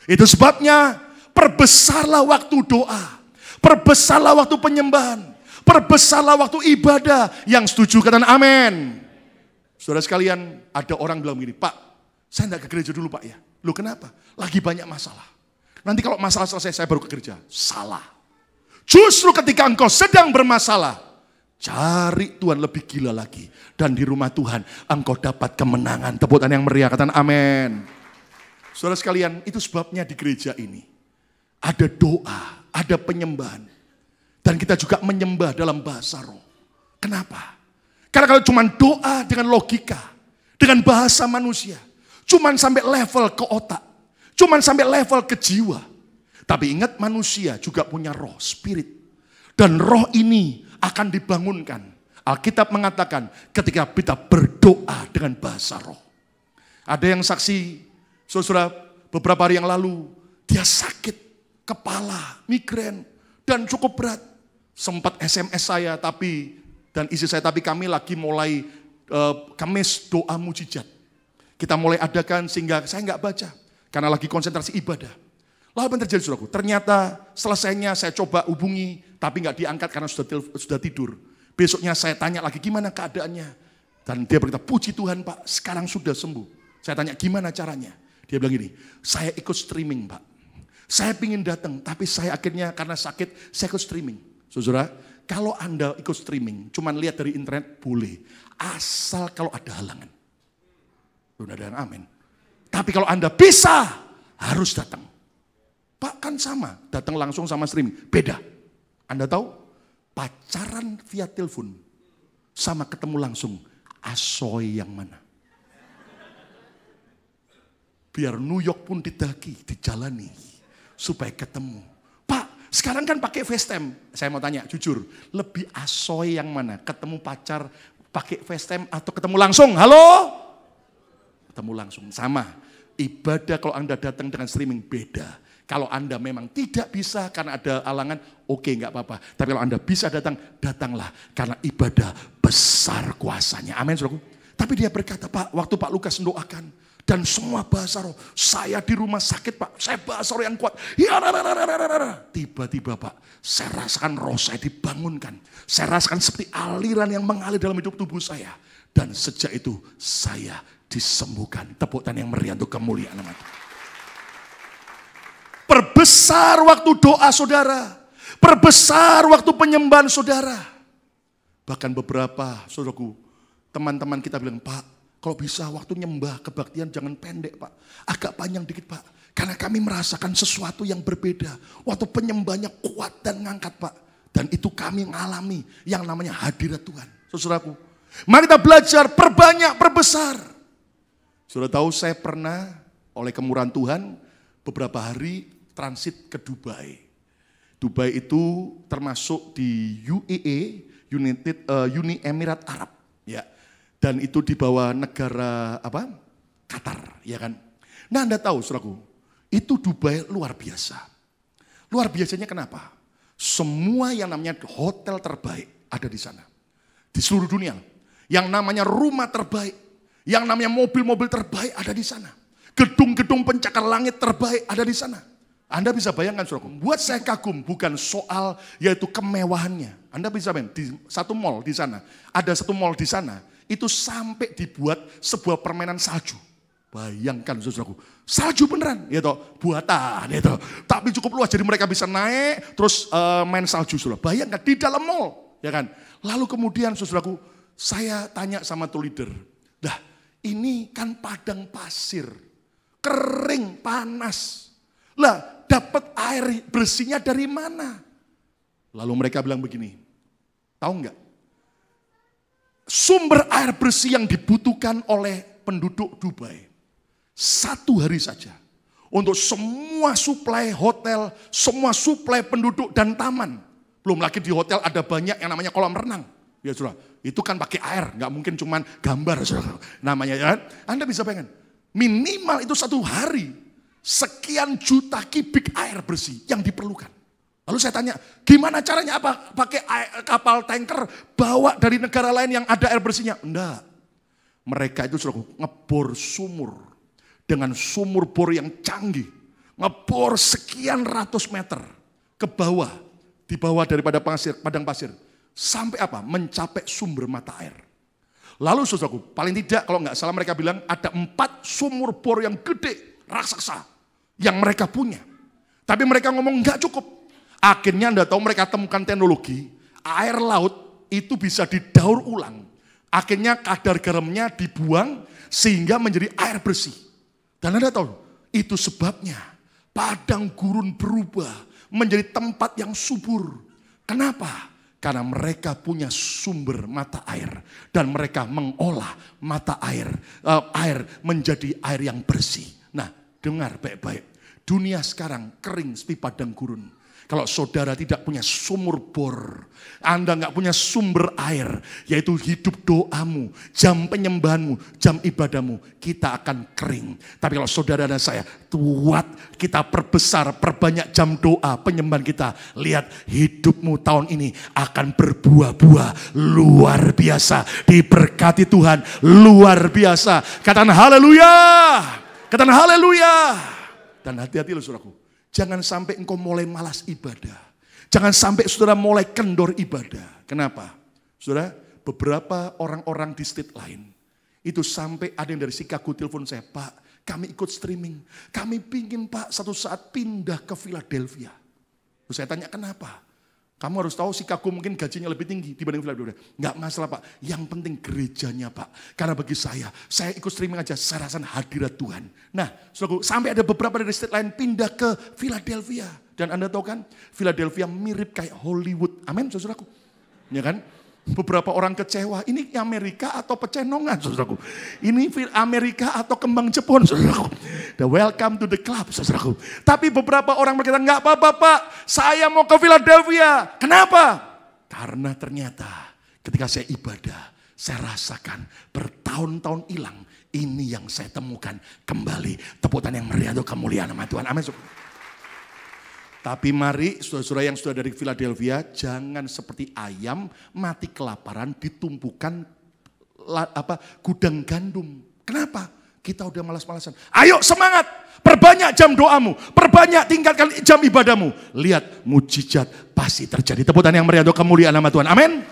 Itu sebabnya perbesarlah waktu doa. Perbesarlah waktu penyembahan. Perbesarlah waktu ibadah. Yang setuju katakan amin. Saudara sekalian, ada orang bilang begini, Pak, saya tidak ke gereja dulu Pak ya. Loh kenapa? Lagi banyak masalah. Nanti kalau masalah selesai saya baru ke gereja. Salah. Justru ketika engkau sedang bermasalah, cari Tuhan lebih gila lagi. Dan di rumah Tuhan engkau dapat kemenangan. Tepuk tangan yang meriah, katakan amin. Saudara sekalian, itu sebabnya di gereja ini ada doa, ada penyembahan. Dan kita juga menyembah dalam bahasa roh. Kenapa? Karena kalau cuma doa dengan logika, dengan bahasa manusia, cuma sampai level ke otak, cuma sampai level ke jiwa. Tapi ingat, manusia juga punya roh, spirit. Dan roh ini akan dibangunkan. Alkitab mengatakan ketika kita berdoa dengan bahasa roh. Ada yang saksi, saudara, beberapa hari yang lalu, dia sakit, kepala, migrain, dan cukup berat. Sempat SMS saya, dan istri saya, tapi kami lagi mulai Kamis doa mujizat. Kita mulai adakan sehingga saya nggak baca, karena lagi konsentrasi ibadah. Lalu apa yang terjadi, saudaraku? Ternyata selesainya saya coba hubungi, tapi nggak diangkat karena sudah tidur. Besoknya saya tanya lagi, gimana keadaannya? Dan dia berkata, puji Tuhan Pak, sekarang sudah sembuh. Saya tanya, gimana caranya? Dia bilang gini, saya ikut streaming Pak. Saya ingin datang, tapi saya akhirnya karena sakit, saya ikut streaming. Saudara, kalau Anda ikut streaming, cuman lihat dari internet, boleh. Asal kalau ada halangan. Sudah ada yang amin. Tapi kalau Anda bisa, harus datang. Pak kan sama, datang langsung sama streaming. Beda. Anda tahu, pacaran via telepon, sama ketemu langsung, asoy yang mana? Biar New York pun didaki, dijalani, supaya ketemu. Pak, sekarang kan pakai FaceTime. Saya mau tanya, jujur, lebih asoy yang mana? Ketemu pacar pakai FaceTime atau ketemu langsung? Halo? Ketemu langsung, sama. Ibadah kalau Anda datang dengan streaming beda. Kalau Anda memang tidak bisa karena ada halangan, oke, nggak apa-apa. Tapi kalau Anda bisa datang, datanglah. Karena ibadah besar kuasanya. Amin, saudaraku. Tapi dia berkata, Pak, waktu Pak Lukas mendoakan, dan semua bahasa roh, saya di rumah sakit Pak, saya bahasa roh yang kuat. Tiba-tiba Pak, saya rasakan roh saya dibangunkan. Saya rasakan seperti aliran yang mengalir dalam hidup tubuh saya. Dan sejak itu saya disembuhkan. Tepuk tangan yang meriah untuk kemuliaan nama Tuhan. Perbesar waktu doa saudara. Perbesar waktu penyembahan saudara. Bahkan beberapa saudaraku, teman-teman kita bilang, Pak, kalau bisa waktu nyembah kebaktian jangan pendek Pak. Agak panjang dikit Pak. Karena kami merasakan sesuatu yang berbeda. Waktu penyembahnya kuat dan ngangkat Pak. Dan itu kami mengalami yang namanya hadirat Tuhan. Saudaraku, mari kita belajar, perbanyak, perbesar. Sudah tahu saya pernah oleh kemurahan Tuhan beberapa hari transit ke Dubai. Dubai itu termasuk di UAE, Uni Emirat Arab, ya. Dan itu di bawah negara apa? Qatar, ya kan. Nah, Anda tahu, saudaraku, itu Dubai luar biasa. Luar biasanya kenapa? Semua yang namanya hotel terbaik ada di sana. Di seluruh dunia. Yang namanya rumah terbaik, yang namanya mobil-mobil terbaik ada di sana. Gedung-gedung pencakar langit terbaik ada di sana. Anda bisa bayangkan, saudaraku, buat saya kagum bukan soal yaitu kemewahannya. Anda bisa bayangkan, di satu mall di sana, ada satu mall di sana, itu sampai dibuat sebuah permainan salju. Bayangkan, saudaraku, salju beneran, ya toh, buatan, ya toh. Tapi cukup luas, jadi mereka bisa naik, terus main salju, saudara. Bayangkan, di dalam mall, ya kan. Lalu kemudian, saudaraku, saya tanya sama tour leader, dah, ini kan padang pasir, kering, panas. Lah, dapat air bersihnya dari mana? Lalu mereka bilang begini, tahu nggak? Sumber air bersih yang dibutuhkan oleh penduduk Dubai, 1 hari saja. Untuk semua suplai hotel, semua suplai penduduk dan taman. Belum lagi di hotel ada banyak yang namanya kolam renang. Ya saudara, itu kan pakai air, nggak mungkin cuman gambar saudara. Namanya ya kan? Anda bisa bayangkan, minimal itu 1 hari. Sekian juta kubik air bersih yang diperlukan. Lalu saya tanya, gimana caranya apa? Pakai kapal tanker bawa dari negara lain yang ada air bersihnya? Enggak. Mereka itu sudah ngebor sumur. Dengan sumur bor yang canggih. Ngebor sekian ratus meter ke bawah. Di bawah daripada padang pasir. Sampai apa? Mencapai sumber mata air. Lalu saudaraku, paling tidak kalau nggak salah mereka bilang ada 4 sumur bor yang gede, raksasa. Yang mereka punya. Tapi mereka ngomong nggak cukup. Akhirnya Anda tahu mereka temukan teknologi, air laut itu bisa didaur ulang. Akhirnya kadar garamnya dibuang sehingga menjadi air bersih. Dan Anda tahu, itu sebabnya padang gurun berubah menjadi tempat yang subur. Kenapa? Karena mereka punya sumber mata air. Dan mereka mengolah mata air, air menjadi air yang bersih. Nah, dengar baik-baik, dunia sekarang kering seperti padang gurun. Kalau saudara tidak punya sumur bor, Anda nggak punya sumber air, yaitu hidup doamu, jam penyembahanmu, jam ibadahmu, kita akan kering. Tapi kalau saudara dan saya kuat, kita perbesar, perbanyak jam doa, penyembahan kita, lihat hidupmu tahun ini akan berbuah-buah luar biasa, diberkati Tuhan luar biasa. Katakan haleluya. Katakan haleluya. Dan hati-hati loh saudaraku. Jangan sampai engkau mulai malas ibadah. Jangan sampai saudara mulai kendor ibadah. Kenapa? Saudara, beberapa orang-orang di state lain. Itu sampai ada yang dari Chicago telepon saya. Pak, kami ikut streaming. Kami pingin Pak satu saat pindah ke Philadelphia. Terus saya tanya kenapa? Kamu harus tahu Chicago mungkin gajinya lebih tinggi dibanding Philadelphia. Enggak masalah Pak, yang penting gerejanya Pak. Karena bagi saya ikut streaming aja, saya rasakan hadirat Tuhan. Nah, saudaraku, sampai ada beberapa dari state lain pindah ke Philadelphia. Dan Anda tahu kan, Philadelphia mirip kayak Hollywood. Amin, saudaraku. Ya kan? Beberapa orang kecewa, ini Amerika atau pecenongan, saudaraku. Ini Amerika atau kembang Jepun, saudaraku. The welcome to the club, saudaraku. Tapi beberapa orang berkata, enggak apa-apa Pak, saya mau ke Philadelphia. Kenapa? Karena ternyata ketika saya ibadah, saya rasakan bertahun-tahun hilang. Ini yang saya temukan kembali. Tepuk tangan yang meriah untuk kemuliaan nama Tuhan. Amin. Tapi mari saudara-saudara yang sudah dari Philadelphia, jangan seperti ayam mati kelaparan ditumpukan gudang gandum. Kenapa? Kita udah malas-malasan. Ayo semangat, perbanyak jam doamu, perbanyak tingkatkan jam ibadahmu. Lihat mujizat pasti terjadi. Tepuk tangan yang meriah untuk kemuliaan nama Tuhan. Amin.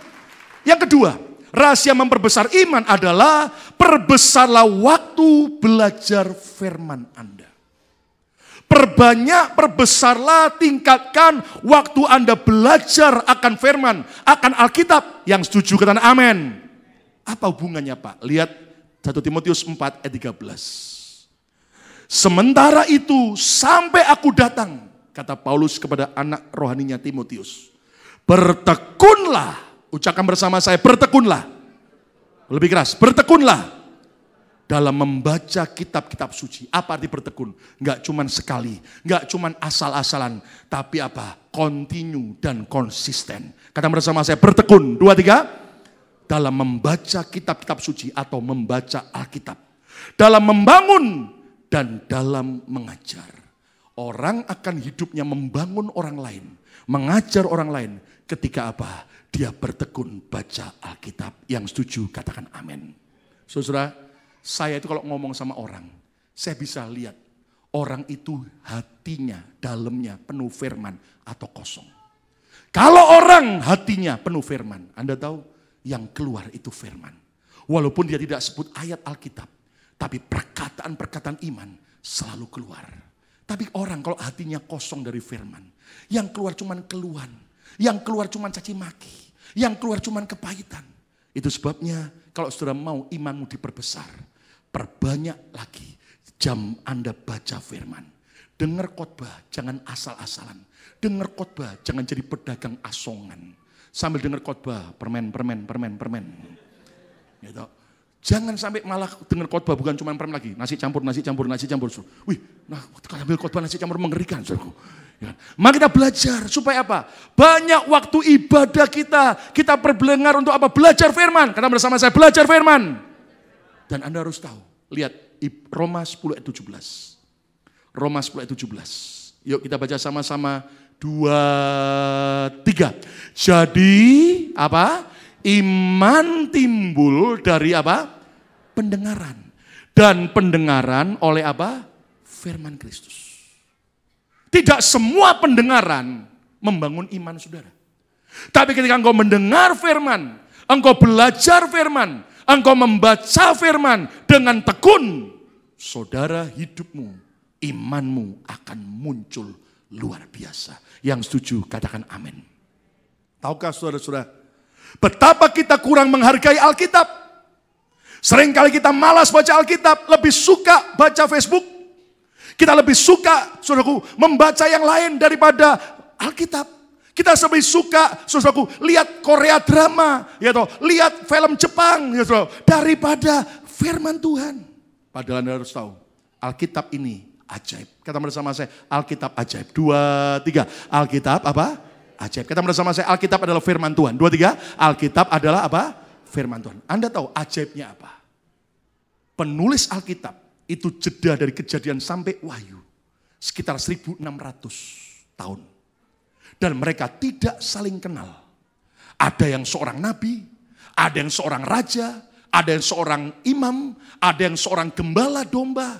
Yang kedua, rahasia memperbesar iman adalah perbesarlah waktu belajar firman Anda. Perbanyak, perbesarlah, tingkatkan waktu Anda belajar akan firman, akan Alkitab. Yang setuju katakan amin. Apa hubungannya Pak? Lihat 1 Timotius 4 ayat 13. Sementara itu sampai aku datang, kata Paulus kepada anak rohaninya Timotius. Bertekunlah, ucapkan bersama saya, bertekunlah. Lebih keras, bertekunlah dalam membaca kitab-kitab suci. Apa arti bertekun? Enggak cuman sekali, enggak cuman asal-asalan, tapi apa? Continue dan konsisten. Kata bersama saya, bertekun. 2, 3. Dalam membaca kitab-kitab suci atau membaca Alkitab. Dalam membangun dan dalam mengajar. Orang akan hidupnya membangun orang lain, mengajar orang lain ketika apa? Dia bertekun baca Alkitab. Yang setuju katakan amin. Saudara, saya itu kalau ngomong sama orang, saya bisa lihat orang itu hatinya, dalamnya penuh firman atau kosong. Kalau orang hatinya penuh firman, Anda tahu yang keluar itu firman. Walaupun dia tidak sebut ayat Alkitab, tapi perkataan-perkataan iman selalu keluar. Tapi orang kalau hatinya kosong dari firman, yang keluar cuman keluhan, yang keluar cuman caci maki, yang keluar cuman kepahitan. Itu sebabnya kalau saudara mau imanmu diperbesar, perbanyak lagi jam Anda baca firman. Dengar khotbah, jangan asal-asalan. Dengar khotbah, jangan jadi pedagang asongan. Sambil dengar khotbah, permen. Gitu. Jangan sampai malah dengar khotbah bukan cuma permen lagi. Nasi campur. Wih, nah sambil khotbah nasi campur mengerikan. Ya. Maka kita belajar supaya apa? Banyak waktu ibadah kita berbelengar untuk apa? Belajar firman. Karena bersama saya belajar firman. Dan Anda harus tahu, lihat Roma 10 ayat 17. Roma 10 ayat 17. Yuk kita baca sama-sama. 2, 3. Jadi apa? Iman timbul dari apa? Pendengaran. Dan pendengaran oleh apa? Firman Kristus. Tidak semua pendengaran membangun iman saudara. Tapi ketika engkau mendengar firman, engkau belajar firman, engkau membaca firman dengan tekun, saudara hidupmu, imanmu akan muncul luar biasa. Yang setuju katakan amin. Tahukah saudara-saudara, betapa kita kurang menghargai Alkitab. Seringkali kita malas baca Alkitab, lebih suka baca Facebook. Kita lebih suka, saudaraku, membaca yang lain daripada Alkitab. Kita lebih suka, saudaraku, lihat Korea drama, ya toh, lihat film Jepang, ya toh, daripada firman Tuhan. Padahal Anda harus tahu, Alkitab ini ajaib. Kata bersama saya, Alkitab ajaib. 2, 3. Alkitab apa? Ajaib. Kata bersama saya, Alkitab adalah firman Tuhan. 2, 3. Alkitab adalah apa? Firman Tuhan. Anda tahu ajaibnya apa? Penulis Alkitab itu jeda dari Kejadian sampai Wahyu sekitar 1600 tahun. Dan mereka tidak saling kenal. Ada yang seorang nabi, ada yang seorang raja, ada yang seorang imam, ada yang seorang gembala domba.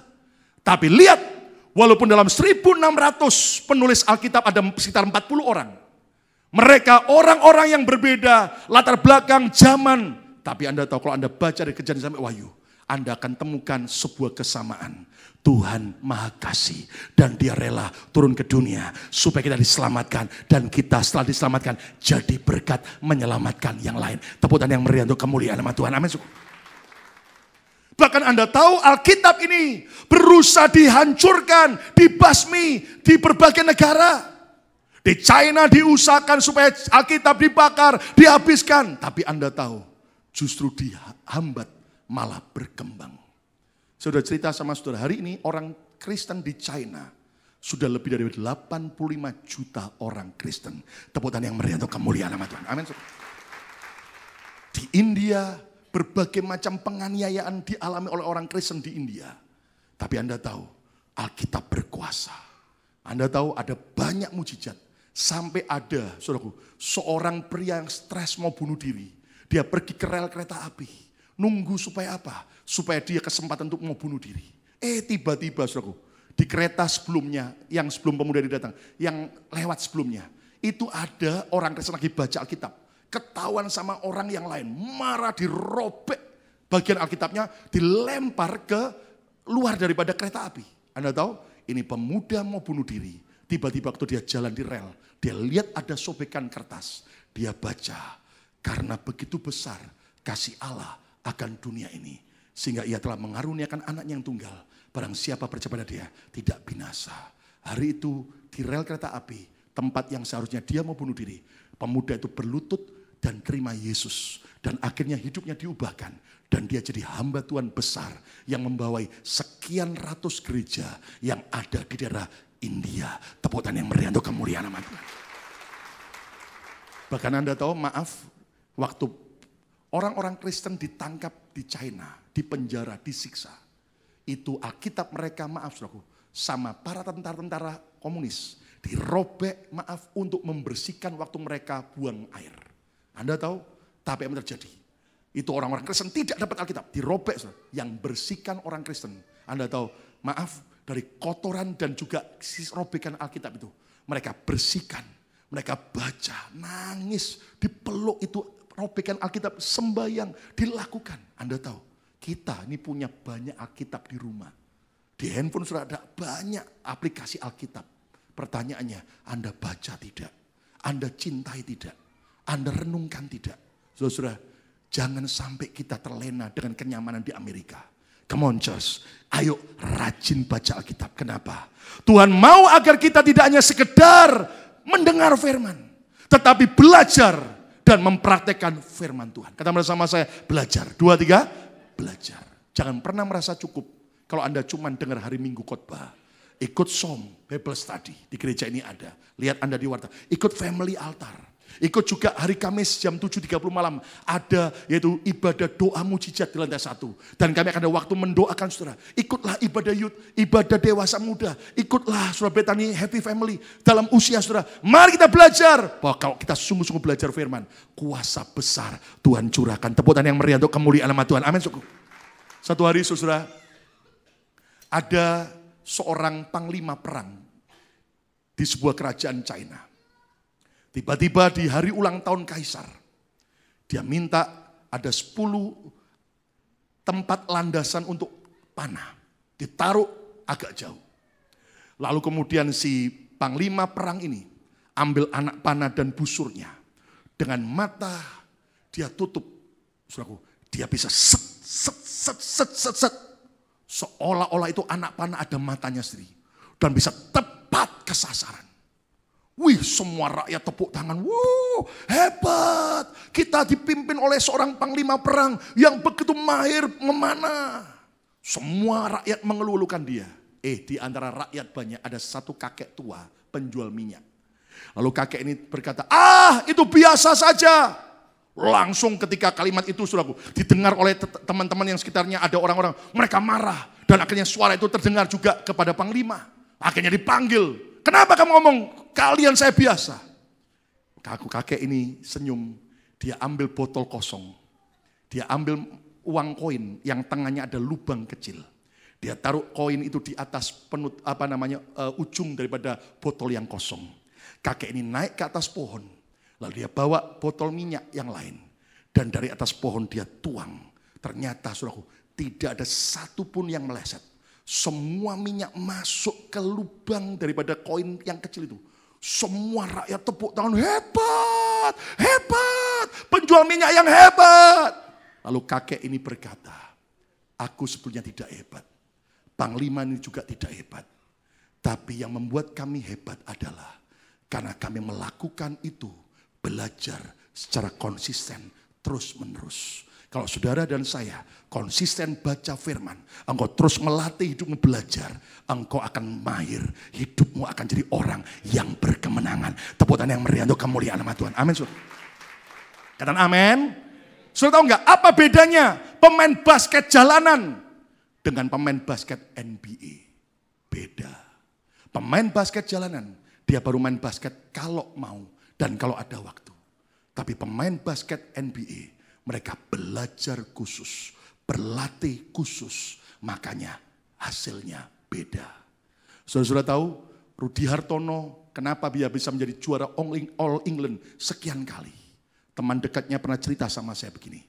Tapi lihat, walaupun dalam 1600 penulis Alkitab ada sekitar 40 orang. Mereka orang-orang yang berbeda, latar belakang, zaman. Tapi Anda tahu kalau Anda baca dari Kejadian sampai Wahyu, Anda akan temukan sebuah kesamaan. Tuhan Maha Kasih dan Dia rela turun ke dunia supaya kita diselamatkan. Dan kita setelah diselamatkan jadi berkat menyelamatkan yang lain. Tepuk tangan yang meriah untuk kemuliaan nama Tuhan. Amin. Bahkan Anda tahu Alkitab ini berusaha dihancurkan, dibasmi di berbagai negara. Di China diusahakan supaya Alkitab dibakar, dihabiskan. Tapi Anda tahu justru dihambat malah berkembang. Saya sudah cerita sama saudara, hari ini orang Kristen di China sudah lebih dari 85 juta orang Kristen. Tepuk tangan yang meriah untuk kemuliaan nama Tuhan. Amin. Di India berbagai macam penganiayaan dialami oleh orang Kristen di India. Tapi Anda tahu, Alkitab berkuasa. Anda tahu ada banyak mujizat. Sampai ada, saudaraku, seorang pria yang stres mau bunuh diri. Dia pergi ke rel kereta api. Nunggu supaya apa? Supaya dia kesempatan untuk mau bunuh diri. Tiba-tiba, saudaraku, di kereta sebelumnya, yang sebelum pemuda ini datang, yang lewat sebelumnya, itu ada orang Kristen lagi baca Alkitab. Ketahuan sama orang yang lain, marah, dirobek bagian Alkitabnya, dilempar ke luar daripada kereta api. Anda tahu, ini pemuda mau bunuh diri. Tiba-tiba waktu dia jalan di rel, dia lihat ada sobekan kertas. Dia baca, karena begitu besar kasih Allah akan dunia ini. Sehingga ia telah mengaruniakan anaknya yang tunggal. barang siapa percaya pada dia tidak binasa. Hari itu di rel kereta api, tempat yang seharusnya dia mau bunuh diri, pemuda itu berlutut dan terima Yesus. Dan akhirnya hidupnya diubahkan. Dan dia jadi hamba Tuhan besar yang membawai sekian ratus gereja yang ada di daerah India. Tepuk tangan yang meriah untuk kemuliaan nama Tuhan. Bahkan Anda tahu, maaf, waktu orang-orang Kristen ditangkap di China, dipenjara, disiksa. Itu Alkitab mereka, maaf saudaraku, sama para tentara-tentara komunis. Dirobek, maaf, untuk membersihkan waktu mereka buang air. Anda tahu, tapi yang terjadi. Itu orang-orang Kristen tidak dapat Alkitab, dirobek. Saudara. Yang bersihkan orang Kristen. Anda tahu, maaf, dari kotoran dan juga robekan Alkitab itu. Mereka bersihkan, mereka baca, nangis, dipeluk itu robekan Alkitab, sembahyang, dilakukan. Anda tahu, kita ini punya banyak Alkitab di rumah. Di handphone sudah ada banyak aplikasi Alkitab. Pertanyaannya, Anda baca tidak? Anda cintai tidak? Anda renungkan tidak? Saudara, jangan sampai kita terlena dengan kenyamanan di Amerika. Come on church, ayo rajin baca Alkitab. Kenapa? Tuhan mau agar kita tidak hanya sekedar mendengar firman, tetapi belajar dan mempraktekkan firman Tuhan. Kata bersama saya, belajar. 2, 3, belajar. Jangan pernah merasa cukup kalau Anda cuma dengar hari Minggu khotbah. Ikut som, Bible study di gereja ini ada. Lihat Anda di warta. Ikut family altar. Ikut juga hari Kamis jam 7.30 malam. Ada yaitu ibadah doa mujizat di lantai 1. Dan kami akan ada waktu mendoakan saudara. Ikutlah ibadah youth, ibadah dewasa muda. Ikutlah saudara Bethany Happy Family dalam usia saudara. Mari kita belajar. Bahwa kalau kita sungguh-sungguh belajar firman, kuasa besar Tuhan curahkan. Tepuk tangan yang meriah untuk kemuliaan nama Tuhan. Amin. Satu hari saudara, ada seorang panglima perang di sebuah kerajaan China. Tiba-tiba di hari ulang tahun Kaisar, dia minta ada 10 tempat landasan untuk panah. Ditaruh agak jauh. Lalu kemudian si panglima perang ini ambil anak panah dan busurnya. Dengan mata dia tutup, saudaraku, dia bisa set. Seolah-olah itu anak panah ada matanya sendiri. Dan bisa tepat ke sasaran. Wih, semua rakyat tepuk tangan. Wow, hebat. Kita dipimpin oleh seorang panglima perang yang begitu mahir memanah. Semua rakyat mengeluh-elukan dia. Di antara rakyat banyak ada satu kakek tua penjual minyak. Lalu kakek ini berkata, itu biasa saja. Langsung ketika kalimat itu saudaraku didengar oleh teman-teman yang sekitarnya, ada orang-orang, mereka marah. Dan akhirnya suara itu terdengar juga kepada panglima. Akhirnya dipanggil. Kenapa kamu ngomong, kalian saya biasa? Kakek ini senyum, dia ambil botol kosong. Dia ambil uang koin yang tengahnya ada lubang kecil. Dia taruh koin itu di atas ujung daripada botol yang kosong. Kakek ini naik ke atas pohon. Lalu dia bawa botol minyak yang lain. Dan dari atas pohon dia tuang. Ternyata saudaraku, tidak ada satupun yang meleset. Semua minyak masuk ke lubang daripada koin yang kecil itu. Semua rakyat tepuk tangan, hebat, hebat, penjual minyak yang hebat. Lalu kakek ini berkata, aku sebetulnya tidak hebat. Panglima ini juga tidak hebat. Tapi yang membuat kami hebat adalah karena kami melakukan itu, belajar secara konsisten, terus menerus. Kalau saudara dan saya konsisten baca firman, engkau terus melatih hidupmu belajar, engkau akan mahir, hidupmu akan jadi orang yang berkemenangan. Tepuk tangan yang meriah untuk kemuliaan nama Tuhan. Amin. Katakan amin. Saudara tahu enggak apa bedanya pemain basket jalanan dengan pemain basket NBA? Beda. Pemain basket jalanan, dia baru main basket kalau mau dan kalau ada waktu. Tapi pemain basket NBA, mereka belajar khusus, berlatih khusus, makanya hasilnya beda. Saudara-saudara tahu, Rudi Hartono kenapa dia bisa menjadi juara All England sekian kali. Teman dekatnya pernah cerita sama saya begini.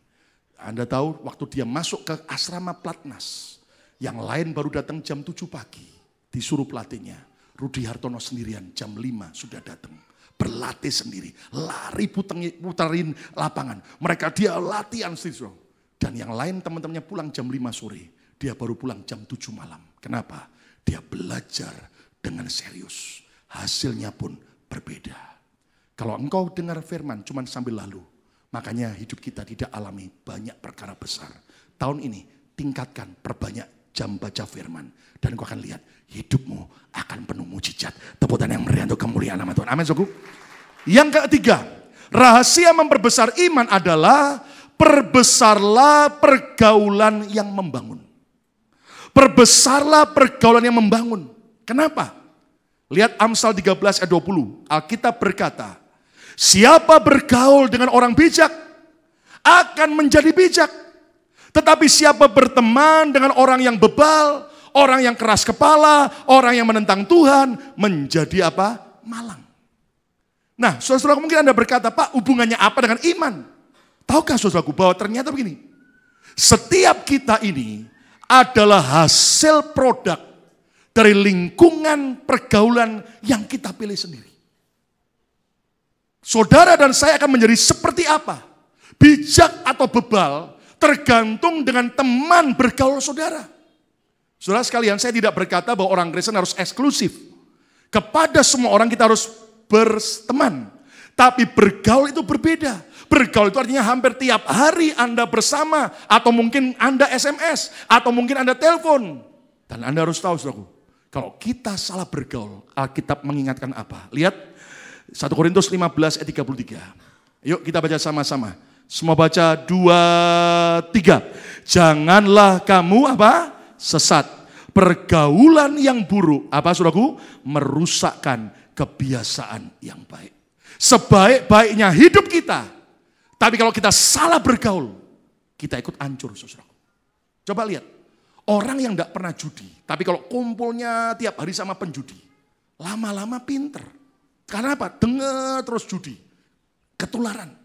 Anda tahu waktu dia masuk ke asrama Platnas, yang lain baru datang jam 7 pagi, disuruh pelatihnya. Rudi Hartono sendirian jam 5 sudah datang. Berlatih sendiri, lari putarin lapangan. Mereka dia latihan sendiri. Dan yang lain teman-temannya pulang jam 5 sore. Dia baru pulang jam 7 malam. Kenapa? Dia belajar dengan serius. Hasilnya pun berbeda. Kalau engkau dengar firman cuma sambil lalu, makanya hidup kita tidak alami banyak perkara besar. Tahun ini tingkatkan, perbanyak jam baca firman. Dan kau akan lihat hidupmu akan penuh mujizat. Tepuk tangan yang meriah untuk kemuliaan nama Tuhan. Amin, saudaraku. Yang ketiga, rahasia memperbesar iman adalah perbesarlah pergaulan yang membangun. Perbesarlah pergaulan yang membangun. Kenapa? Lihat Amsal 13 ayat 20. Alkitab berkata, siapa bergaul dengan orang bijak akan menjadi bijak. Tetapi siapa berteman dengan orang yang bebal, orang yang keras kepala, orang yang menentang Tuhan, menjadi apa? Malang. Nah, saudara-saudara, mungkin Anda berkata, Pak, hubungannya apa dengan iman? Tahukah saudaraku bahwa ternyata begini, setiap kita ini adalah hasil produk dari lingkungan pergaulan yang kita pilih sendiri. Saudara dan saya akan menjadi seperti apa? Bijak atau bebal tergantung dengan teman bergaul saudara. Saudara sekalian, saya tidak berkata bahwa orang Kristen harus eksklusif. Kepada semua orang kita harus berteman. Tapi bergaul itu berbeda. Bergaul itu artinya hampir tiap hari Anda bersama. Atau mungkin Anda SMS. Atau mungkin Anda telepon. Dan Anda harus tahu, saudaraku, kalau kita salah bergaul, Alkitab mengingatkan apa? Lihat 1 Korintus 15 ayat 33. Yuk kita baca sama-sama. Semua baca 2, 3. Janganlah kamu apa? Sesat. Pergaulan yang buruk, apa saudaraku? Merusakkan kebiasaan yang baik. Sebaik-baiknya hidup kita, tapi kalau kita salah bergaul, kita ikut hancur, saudaraku. Coba lihat, orang yang tidak pernah judi, tapi kalau kumpulnya tiap hari sama penjudi, lama-lama pinter. Karena apa? Dengar terus judi, ketularan.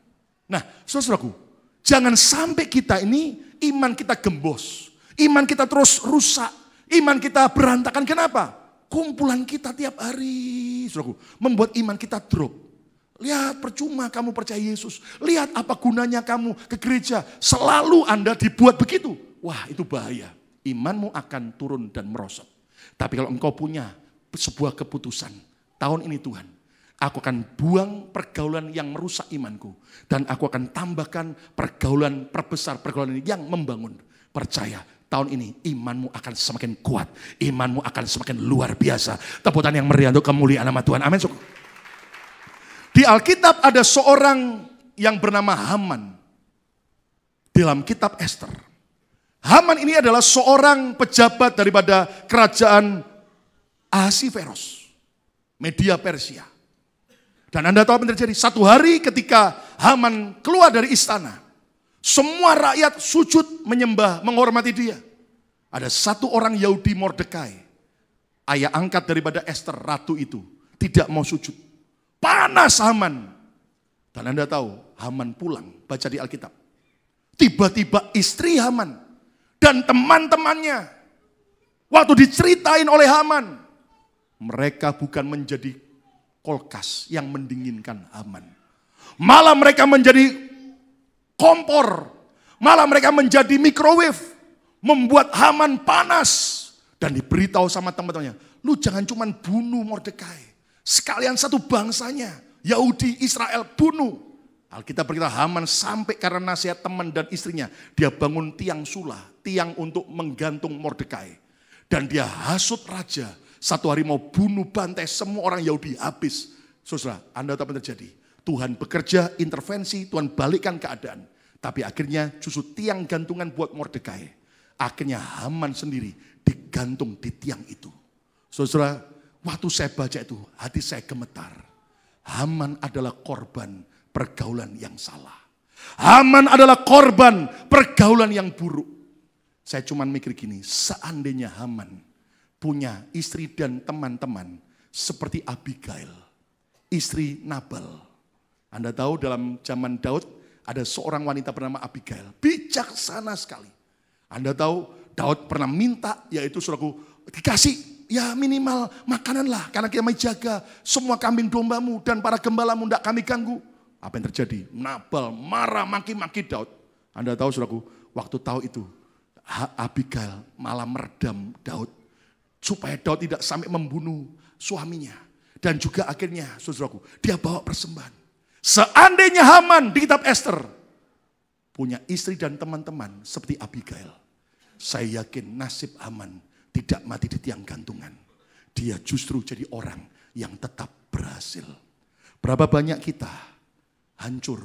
Nah, saudaraku, jangan sampai kita ini iman kita gembos, iman kita terus rusak, iman kita berantakan. Kenapa? Kumpulan kita tiap hari, saudaraku, membuat iman kita drop. Lihat, percuma kamu percaya Yesus. Lihat apa gunanya kamu ke gereja. Selalu Anda dibuat begitu. Wah, itu bahaya. Imanmu akan turun dan merosot. Tapi kalau engkau punya sebuah keputusan, tahun ini Tuhan, aku akan buang pergaulan yang merusak imanku. Dan aku akan tambahkan pergaulan, perbesar pergaulan yang membangun. Percaya, tahun ini imanmu akan semakin kuat. Imanmu akan semakin luar biasa. Tepuk tangan yang meriah untuk kemuliaan nama Tuhan. Amin. Di Alkitab ada seorang yang bernama Haman. Dalam kitab Esther. Haman ini adalah seorang pejabat daripada kerajaan Ahasiveros, Media Persia. Dan Anda tahu apa yang terjadi? Satu hari ketika Haman keluar dari istana, semua rakyat sujud menyembah, menghormati dia. Ada satu orang Yahudi, Mordekai, ayah angkat daripada Esther, ratu itu, tidak mau sujud. Panas Haman. Dan Anda tahu, Haman pulang, baca di Alkitab. Tiba-tiba istri Haman dan teman-temannya, waktu diceritain oleh Haman, mereka bukan menjadi kulkas yang mendinginkan Haman. Malah mereka menjadi kompor, malah mereka menjadi microwave, membuat Haman panas. Dan diberitahu sama teman-temannya, lu jangan cuma bunuh Mordekai, sekalian satu bangsanya, Yahudi, Israel, bunuh. Alkitab berkata Haman sampai karena nasihat teman dan istrinya, dia bangun tiang sula, tiang untuk menggantung Mordekai. Dan dia hasut raja, satu hari mau bunuh bantai semua orang Yahudi, habis. Saudara, Anda tahu apa yang terjadi? Tuhan bekerja, intervensi, Tuhan balikkan keadaan. Tapi akhirnya justru tiang gantungan buat Mordekai. Akhirnya Haman sendiri digantung di tiang itu. Saudara, waktu saya baca itu, hati saya gemetar. Haman adalah korban pergaulan yang salah. Haman adalah korban pergaulan yang buruk. Saya cuma mikir gini, seandainya Haman punya istri dan teman-teman seperti Abigail, istri Nabal. Anda tahu dalam zaman Daud ada seorang wanita bernama Abigail, bijaksana sekali. Anda tahu Daud pernah minta, yaitu saudaraku, dikasih ya minimal makanan lah, karena kami jaga semua kambing dombamu dan para gembalamu tidak kami ganggu. Apa yang terjadi? Nabal marah maki-maki Daud. Anda tahu saudaraku, waktu tahu itu Abigail malah meredam Daud supaya Daud tidak sampai membunuh suaminya. Dan juga akhirnya, saudaraku, dia bawa persembahan. Seandainya Haman di kitab Esther punya istri dan teman-teman seperti Abigail, saya yakin nasib Haman tidak mati di tiang gantungan. Dia justru jadi orang yang tetap berhasil. Berapa banyak kita hancur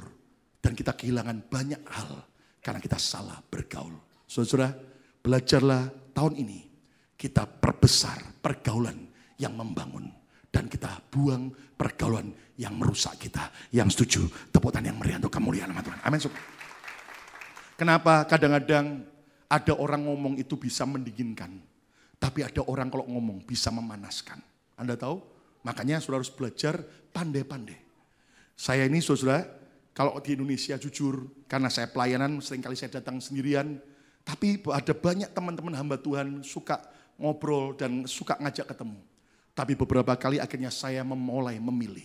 dan kita kehilangan banyak hal karena kita salah bergaul. Saudara, belajarlah tahun ini kita perbesar pergaulan yang membangun. Dan kita buang pergaulan yang merusak kita. Yang setuju, tepuk tangan yang meriah untuk kemuliaan nama Tuhan. Amin. Kenapa kadang-kadang ada orang ngomong itu bisa mendinginkan. Tapi ada orang kalau ngomong bisa memanaskan. Anda tahu? Makanya saudara harus belajar pandai-pandai. Saya ini saudara, kalau di Indonesia jujur, karena saya pelayanan seringkali saya datang sendirian. Tapi ada banyak teman-teman hamba Tuhan suka ngobrol dan suka ngajak ketemu. Tapi beberapa kali akhirnya saya mulai memilih.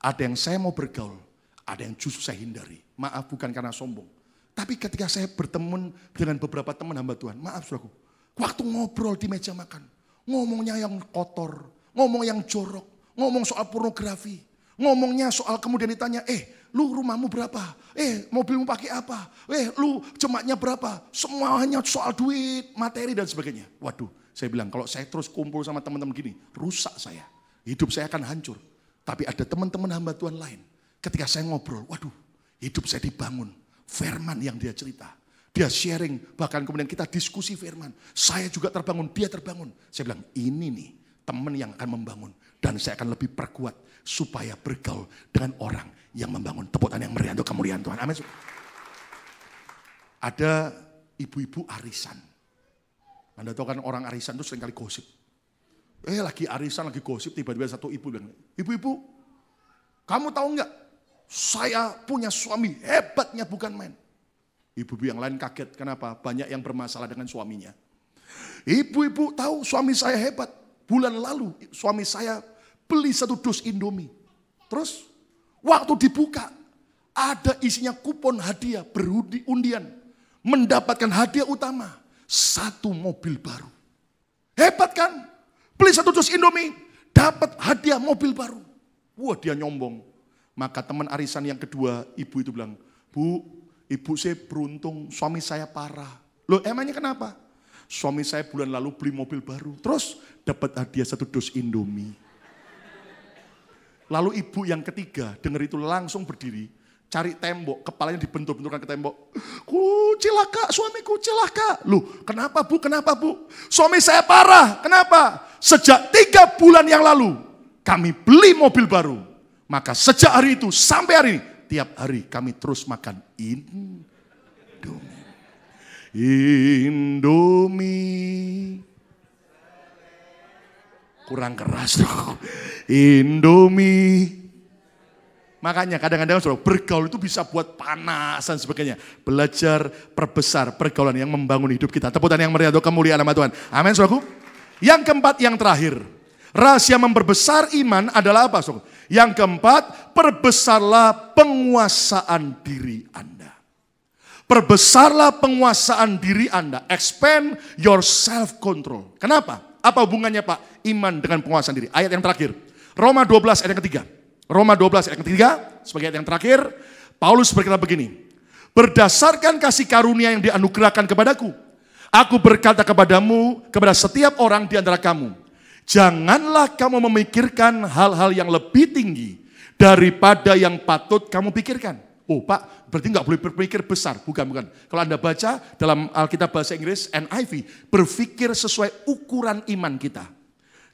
Ada yang saya mau bergaul, ada yang justru saya hindari. Maaf bukan karena sombong. Tapi ketika saya bertemu dengan beberapa teman hamba Tuhan, maaf saudaraku, waktu ngobrol di meja makan, ngomongnya yang kotor, ngomong yang jorok, ngomong soal pornografi, ngomongnya soal kemudian ditanya, lu rumahmu berapa? Mobilmu pakai apa? Lu jemaatnya berapa? Semuanya soal duit, materi dan sebagainya. Waduh. Saya bilang, kalau saya terus kumpul sama teman-teman gini, rusak saya. Hidup saya akan hancur. Tapi ada teman-teman hamba Tuhan lain. Ketika saya ngobrol, waduh, hidup saya dibangun. Firman yang dia cerita. Dia sharing, bahkan kemudian kita diskusi firman. Saya juga terbangun, dia terbangun. Saya bilang, ini nih teman yang akan membangun. Dan saya akan lebih perkuat supaya bergaul dengan orang yang membangun. Tepuk tangan yang meriah untuk kemuliaan Tuhan. Amin. Ada ibu-ibu arisan. Anda tahu kan orang arisan itu seringkali gosip. Lagi arisan, lagi gosip, tiba-tiba satu ibu bilang, ibu-ibu, kamu tahu nggak? Saya punya suami, hebatnya bukan main. Ibu-ibu yang lain kaget, kenapa? Banyak yang bermasalah dengan suaminya. Ibu-ibu tahu suami saya hebat. Bulan lalu suami saya beli 1 dus Indomie. Terus waktu dibuka, ada isinya kupon hadiah berundian. Mendapatkan hadiah utama. 1 mobil baru. Hebat kan? Beli 1 dus Indomie, dapat hadiah mobil baru. Wah, dia nyombong. Maka teman arisan yang kedua, ibu itu bilang, Bu, ibu saya beruntung, suami saya parah. Loh, emangnya kenapa? Suami saya bulan lalu beli mobil baru, terus dapat hadiah 1 dus Indomie. Lalu ibu yang ketiga, dengar itu langsung berdiri, cari tembok, kepalanya dibentur-benturkan ke tembok. Celaka, suamiku celaka. Loh, kenapa Bu? Kenapa Bu? Suami saya parah. Kenapa? Sejak 3 bulan yang lalu, kami beli mobil baru. Maka sejak hari itu sampai hari ini, tiap hari kami terus makan Indomie. Indomie. Kurang keras dong. Indomie. Makanya kadang-kadang saudara, bergaul itu bisa buat panas dan sebagainya. Belajar perbesar pergaulan yang membangun hidup kita. Tepuk tangan yang meriah untuk kemuliaan nama Tuhan. Amin saudaraku. Yang keempat, yang terakhir. Rahasia memperbesar iman adalah apa saudara? Yang keempat, perbesarlah penguasaan diri Anda. Perbesarlah penguasaan diri Anda. Expand your self-control. Kenapa? Apa hubungannya Pak? Iman dengan penguasaan diri. Ayat yang terakhir. Roma 12 ayat yang ketiga. Roma 12 ayat ketiga, sebagai ayat yang terakhir, Paulus berkata begini, berdasarkan kasih karunia yang dianugerahkan kepadaku, aku berkata kepadamu, kepada setiap orang di antara kamu, janganlah kamu memikirkan hal-hal yang lebih tinggi daripada yang patut kamu pikirkan. Oh Pak, berarti nggak boleh berpikir besar. Bukan. Kalau Anda baca dalam Alkitab bahasa Inggris, NIV, berpikir sesuai ukuran iman kita.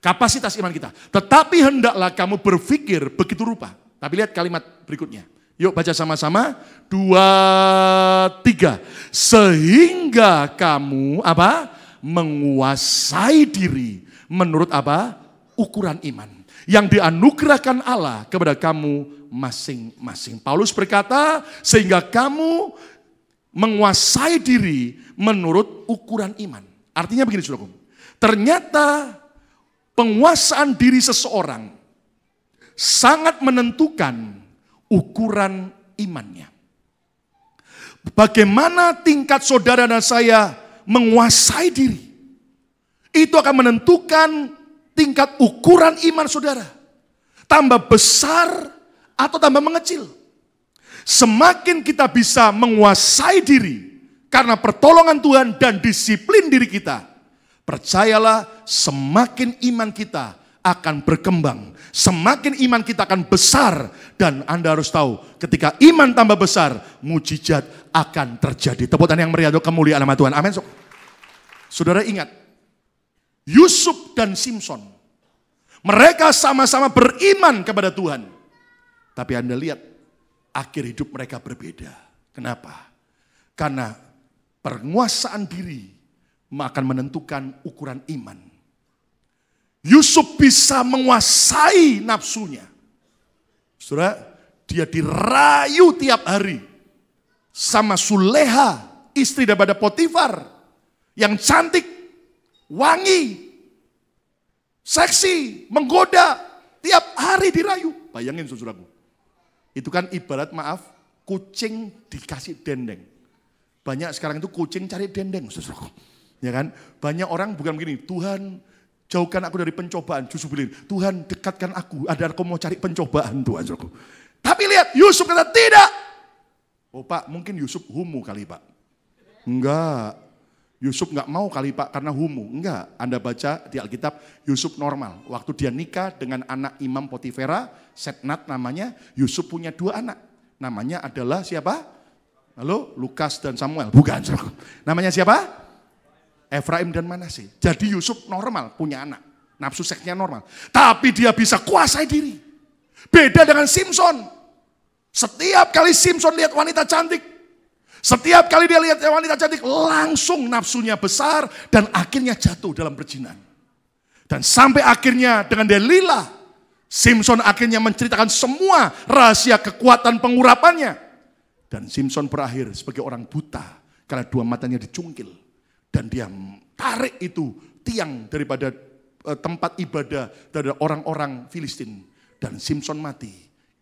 Kapasitas iman kita. Tetapi hendaklah kamu berpikir begitu rupa. Tapi lihat kalimat berikutnya. Yuk baca sama-sama. 2, 3. Sehingga kamu apa? Menguasai diri. Menurut apa? Ukuran iman. Yang dianugerahkan Allah kepada kamu masing-masing. Paulus berkata, sehingga kamu menguasai diri menurut ukuran iman. Artinya begini saudaraku. Ternyata penguasaan diri seseorang sangat menentukan ukuran imannya. Bagaimana tingkat saudara dan saya menguasai diri? Itu akan menentukan tingkat ukuran iman saudara. Tambah besar atau tambah mengecil. Semakin kita bisa menguasai diri karena pertolongan Tuhan dan disiplin diri kita, percayalah semakin iman kita akan berkembang. Semakin iman kita akan besar. Dan Anda harus tahu, ketika iman tambah besar, mujizat akan terjadi. Tepuk tangan yang meriah untuk kemuliaan nama Tuhan. Amin. Saudara ingat, Yusuf dan Simson, mereka sama-sama beriman kepada Tuhan. Tapi Anda lihat, akhir hidup mereka berbeda. Kenapa? Karena penguasaan diri akan menentukan ukuran iman. Yusuf bisa menguasai nafsunya. Saudara, dia dirayu tiap hari sama Suleha, istri daripada Potifar, yang cantik, wangi, seksi, menggoda, tiap hari dirayu. Bayangin saudaraku, itu kan ibarat kucing dikasih dendeng. Banyak sekarang itu kucing cari dendeng, saudaraku. Ya kan? Banyak orang bukan begini, Tuhan jauhkan aku dari pencobaan, justru bilang, Tuhan dekatkan aku, ada aku mau cari pencobaan Tuhan. Saudaraku. Tapi lihat, Yusuf kata tidak. Oh Pak, mungkin Yusuf humu kali Pak. Enggak, Yusuf enggak mau kali Pak karena humu. Enggak, Anda baca di Alkitab, Yusuf normal. Waktu dia nikah dengan anak Imam Potifera, Setnat namanya, Yusuf punya 2 anak. Namanya adalah siapa? Halo, Lukas dan Samuel. Bukan, saudaraku. Namanya siapa? Efraim dan Manasye. Jadi Yusuf normal, punya anak. Nafsu seksnya normal. Tapi dia bisa kuasai diri. Beda dengan Simson. Setiap kali Simson lihat wanita cantik, setiap kali dia lihat wanita cantik, langsung nafsunya besar dan akhirnya jatuh dalam perjinan. Dan sampai akhirnya dengan Delila, Simson akhirnya menceritakan semua rahasia kekuatan pengurapannya. Dan Simson berakhir sebagai orang buta karena 2 matanya dicungkil. Dan dia tarik itu tiang daripada tempat ibadah dari orang-orang Filistin. Dan Simson mati,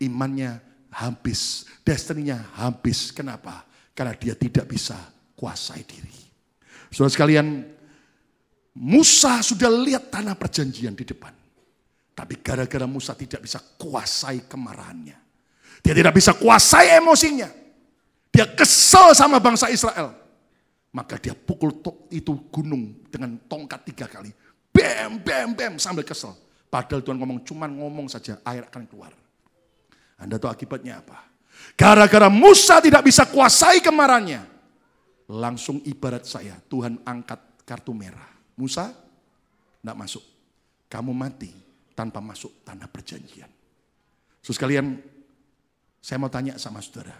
imannya habis, destininya habis. Kenapa? Karena dia tidak bisa kuasai diri. Saudara sekalian, Musa sudah lihat tanah perjanjian di depan. Tapi gara-gara Musa tidak bisa kuasai kemarahannya. Dia tidak bisa kuasai emosinya. Dia kesal sama bangsa Israel. Maka dia pukul itu gunung dengan tongkat 3 kali. Bam, bam, bam, sambil kesel. Padahal Tuhan cuman ngomong saja, air akan keluar. Anda tahu akibatnya apa? Gara-gara Musa tidak bisa kuasai kemarahannya. Langsung ibarat saya, Tuhan angkat kartu merah. Musa, enggak masuk. Kamu mati tanpa masuk tanah perjanjian. Saudara sekalian, saya mau tanya sama saudara.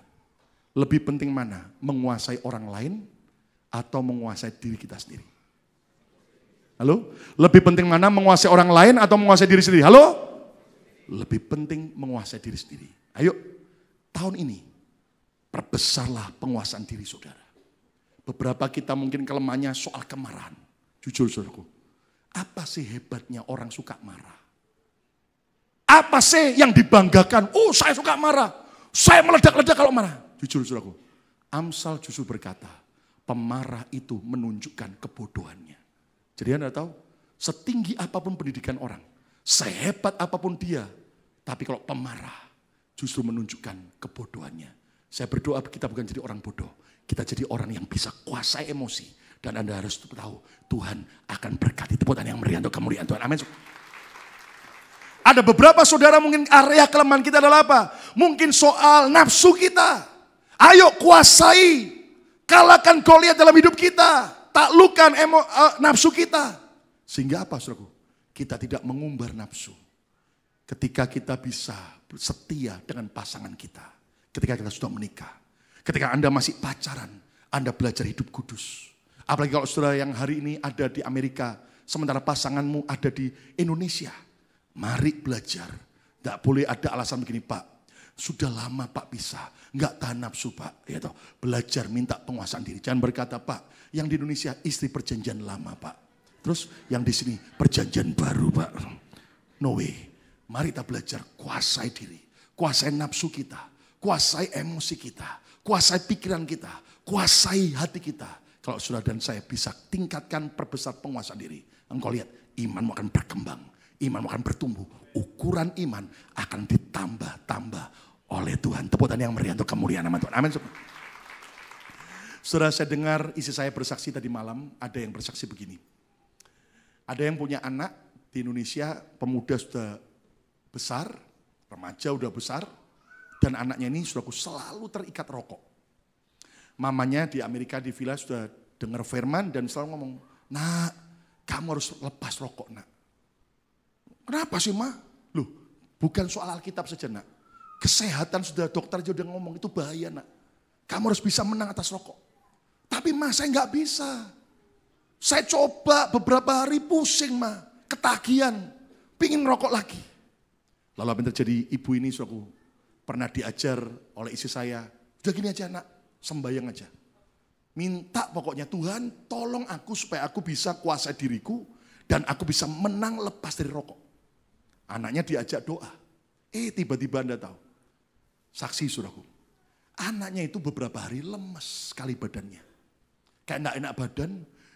Lebih penting mana? Menguasai orang lain atau menguasai diri kita sendiri? Halo? Lebih penting mana menguasai orang lain atau menguasai diri sendiri? Halo? Lebih penting menguasai diri sendiri. Ayo, tahun ini perbesarlah penguasaan diri saudara. Beberapa kita mungkin kelemahannya soal kemarahan. Jujur saudaraku, apa sih hebatnya orang suka marah? Apa sih yang dibanggakan? Oh, saya suka marah. Saya meledak-ledak kalau marah. Jujur saudaraku, Amsal justru berkata, pemarah itu menunjukkan kebodohannya. Jadi Anda tahu, setinggi apapun pendidikan orang, sehebat apapun dia, tapi kalau pemarah justru menunjukkan kebodohannya. Saya berdoa kita bukan jadi orang bodoh, kita jadi orang yang bisa kuasai emosi. Dan Anda harus tahu, Tuhan akan berkati. Tepuk tangan yang meriah untuk kemuliaan Tuhan. Amin. Ada beberapa saudara mungkin area kelemahan kita adalah apa? Mungkin soal nafsu kita. Ayo kuasai, kalahkan Goliat dalam hidup kita. Taklukkan nafsu kita. Sehingga apa saudaraku? Kita tidak mengumbar nafsu. Ketika kita bisa setia dengan pasangan kita. Ketika kita sudah menikah. Ketika Anda masih pacaran, Anda belajar hidup kudus. Apalagi kalau saudara yang hari ini ada di Amerika, sementara pasanganmu ada di Indonesia. Mari belajar. Tidak boleh ada alasan begini, Pak. Sudah lama Pak bisa, nggak tahan nafsu Pak. Ya toh, belajar minta penguasaan diri. Jangan berkata Pak, yang di Indonesia istri perjanjian lama Pak. Terus yang di sini perjanjian baru Pak. No way. Mari kita belajar kuasai diri, kuasai nafsu kita, kuasai emosi kita, kuasai pikiran kita, kuasai hati kita. Kalau saudara dan saya bisa tingkatkan perbesar penguasaan diri, engkau lihat imanmu akan berkembang, imanmu akan bertumbuh. Ukuran iman akan ditambah-tambah oleh Tuhan. Tepuk tangan yang meriah untuk kemuliaan nama Tuhan. Amin. Saudara, saya dengar isi saya bersaksi tadi malam, ada yang bersaksi begini. Ada yang punya anak di Indonesia, pemuda sudah besar, remaja sudah besar, dan anaknya ini saudaraku selalu terikat rokok. Mamanya di Amerika di villa sudah dengar firman dan selalu ngomong, "Nak, kamu harus lepas rokok, nak." Kenapa sih, Ma? Loh, bukan soal Alkitab saja, nak. Kesehatan sudah dokter juga udah ngomong itu bahaya, nak. Kamu harus bisa menang atas rokok. Tapi Ma, saya nggak bisa. Saya coba beberapa hari pusing, Ma. Ketagihan, pingin rokok lagi. Lalu apa yang terjadi? Ibu ini suatu pernah diajar oleh istri saya. Udah gini aja, nak, sembahyang aja. Minta pokoknya, Tuhan tolong aku supaya aku bisa kuasai diriku dan aku bisa menang lepas dari rokok. Anaknya diajak doa. Tiba-tiba Anda tahu, saksi saudaraku, anaknya itu beberapa hari lemes sekali badannya. Kayak enggak enak badan,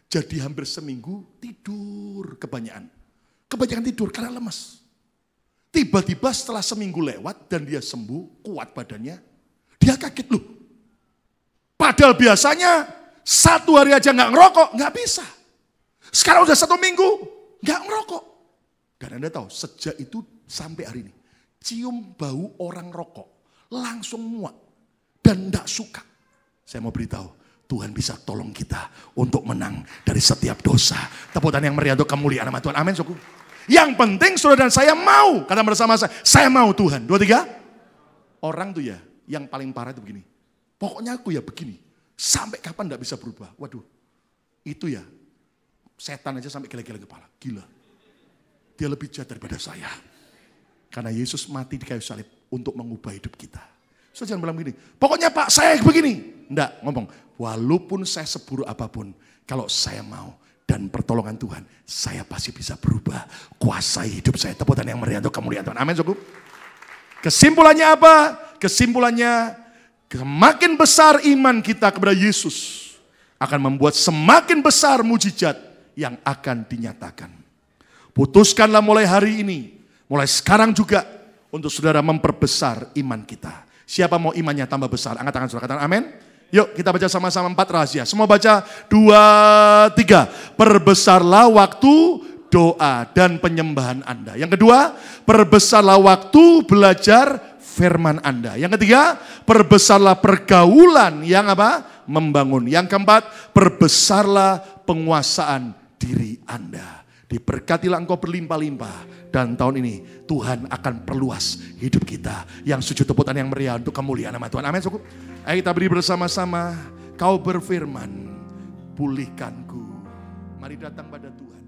jadi hampir seminggu tidur kebanyakan. Kebanyakan tidur karena lemes. Tiba-tiba setelah seminggu lewat dan dia sembuh, kuat badannya, dia kaget, loh. Padahal biasanya 1 hari aja nggak ngerokok, nggak bisa. Sekarang udah 1 minggu nggak ngerokok. Dan Anda tahu, sejak itu sampai hari ini, cium bau orang rokok, langsung muak dan nggak suka. Saya mau beritahu, Tuhan bisa tolong kita untuk menang dari setiap dosa. Tepuk tangan yang meriah untuk kemuliaan nama Tuhan. Amin, suku. Yang penting saudara dan saya mau, kata bersama saya mau Tuhan. 2, 3. Orang tuh ya, yang paling parah itu begini. Pokoknya aku ya begini, sampai kapan gak bisa berubah. Waduh, itu ya, setan aja sampai gila-gila kepala. Gila, dia lebih jahat daripada saya. Karena Yesus mati di kayu salib untuk mengubah hidup kita. So jangan bilang begini, pokoknya Pak saya begini. Enggak, ngomong, walaupun saya seburuk apapun, kalau saya mau dan pertolongan Tuhan, saya pasti bisa berubah. Kuasai hidup saya. Tepuk tangan yang meriah untuk kemuliaan Tuhan. Amin, cukup. Kesimpulannya apa? Kesimpulannya, semakin besar iman kita kepada Yesus akan membuat semakin besar mujizat yang akan dinyatakan. Putuskanlah mulai hari ini, mulai sekarang juga untuk saudara memperbesar iman kita. Siapa mau imannya tambah besar? Angkat tangan saudara, katakan amin. Yuk kita baca sama-sama 4 rahasia. Semua baca 2, 3. Perbesarlah waktu doa dan penyembahan Anda. Yang kedua, perbesarlah waktu belajar firman Anda. Yang ketiga, perbesarlah pergaulan yang apa? Membangun. Yang keempat, perbesarlah penguasaan diri Anda. Diberkatilah engkau berlimpah-limpah. Dan tahun ini Tuhan akan perluas hidup kita. Yang sujud tepuk tangan yang meriah untuk kemuliaan nama Tuhan. Amin. Cukup. Ayo kita beri bersama-sama. Kau berfirman, pulihkanku. Mari datang pada Tuhan.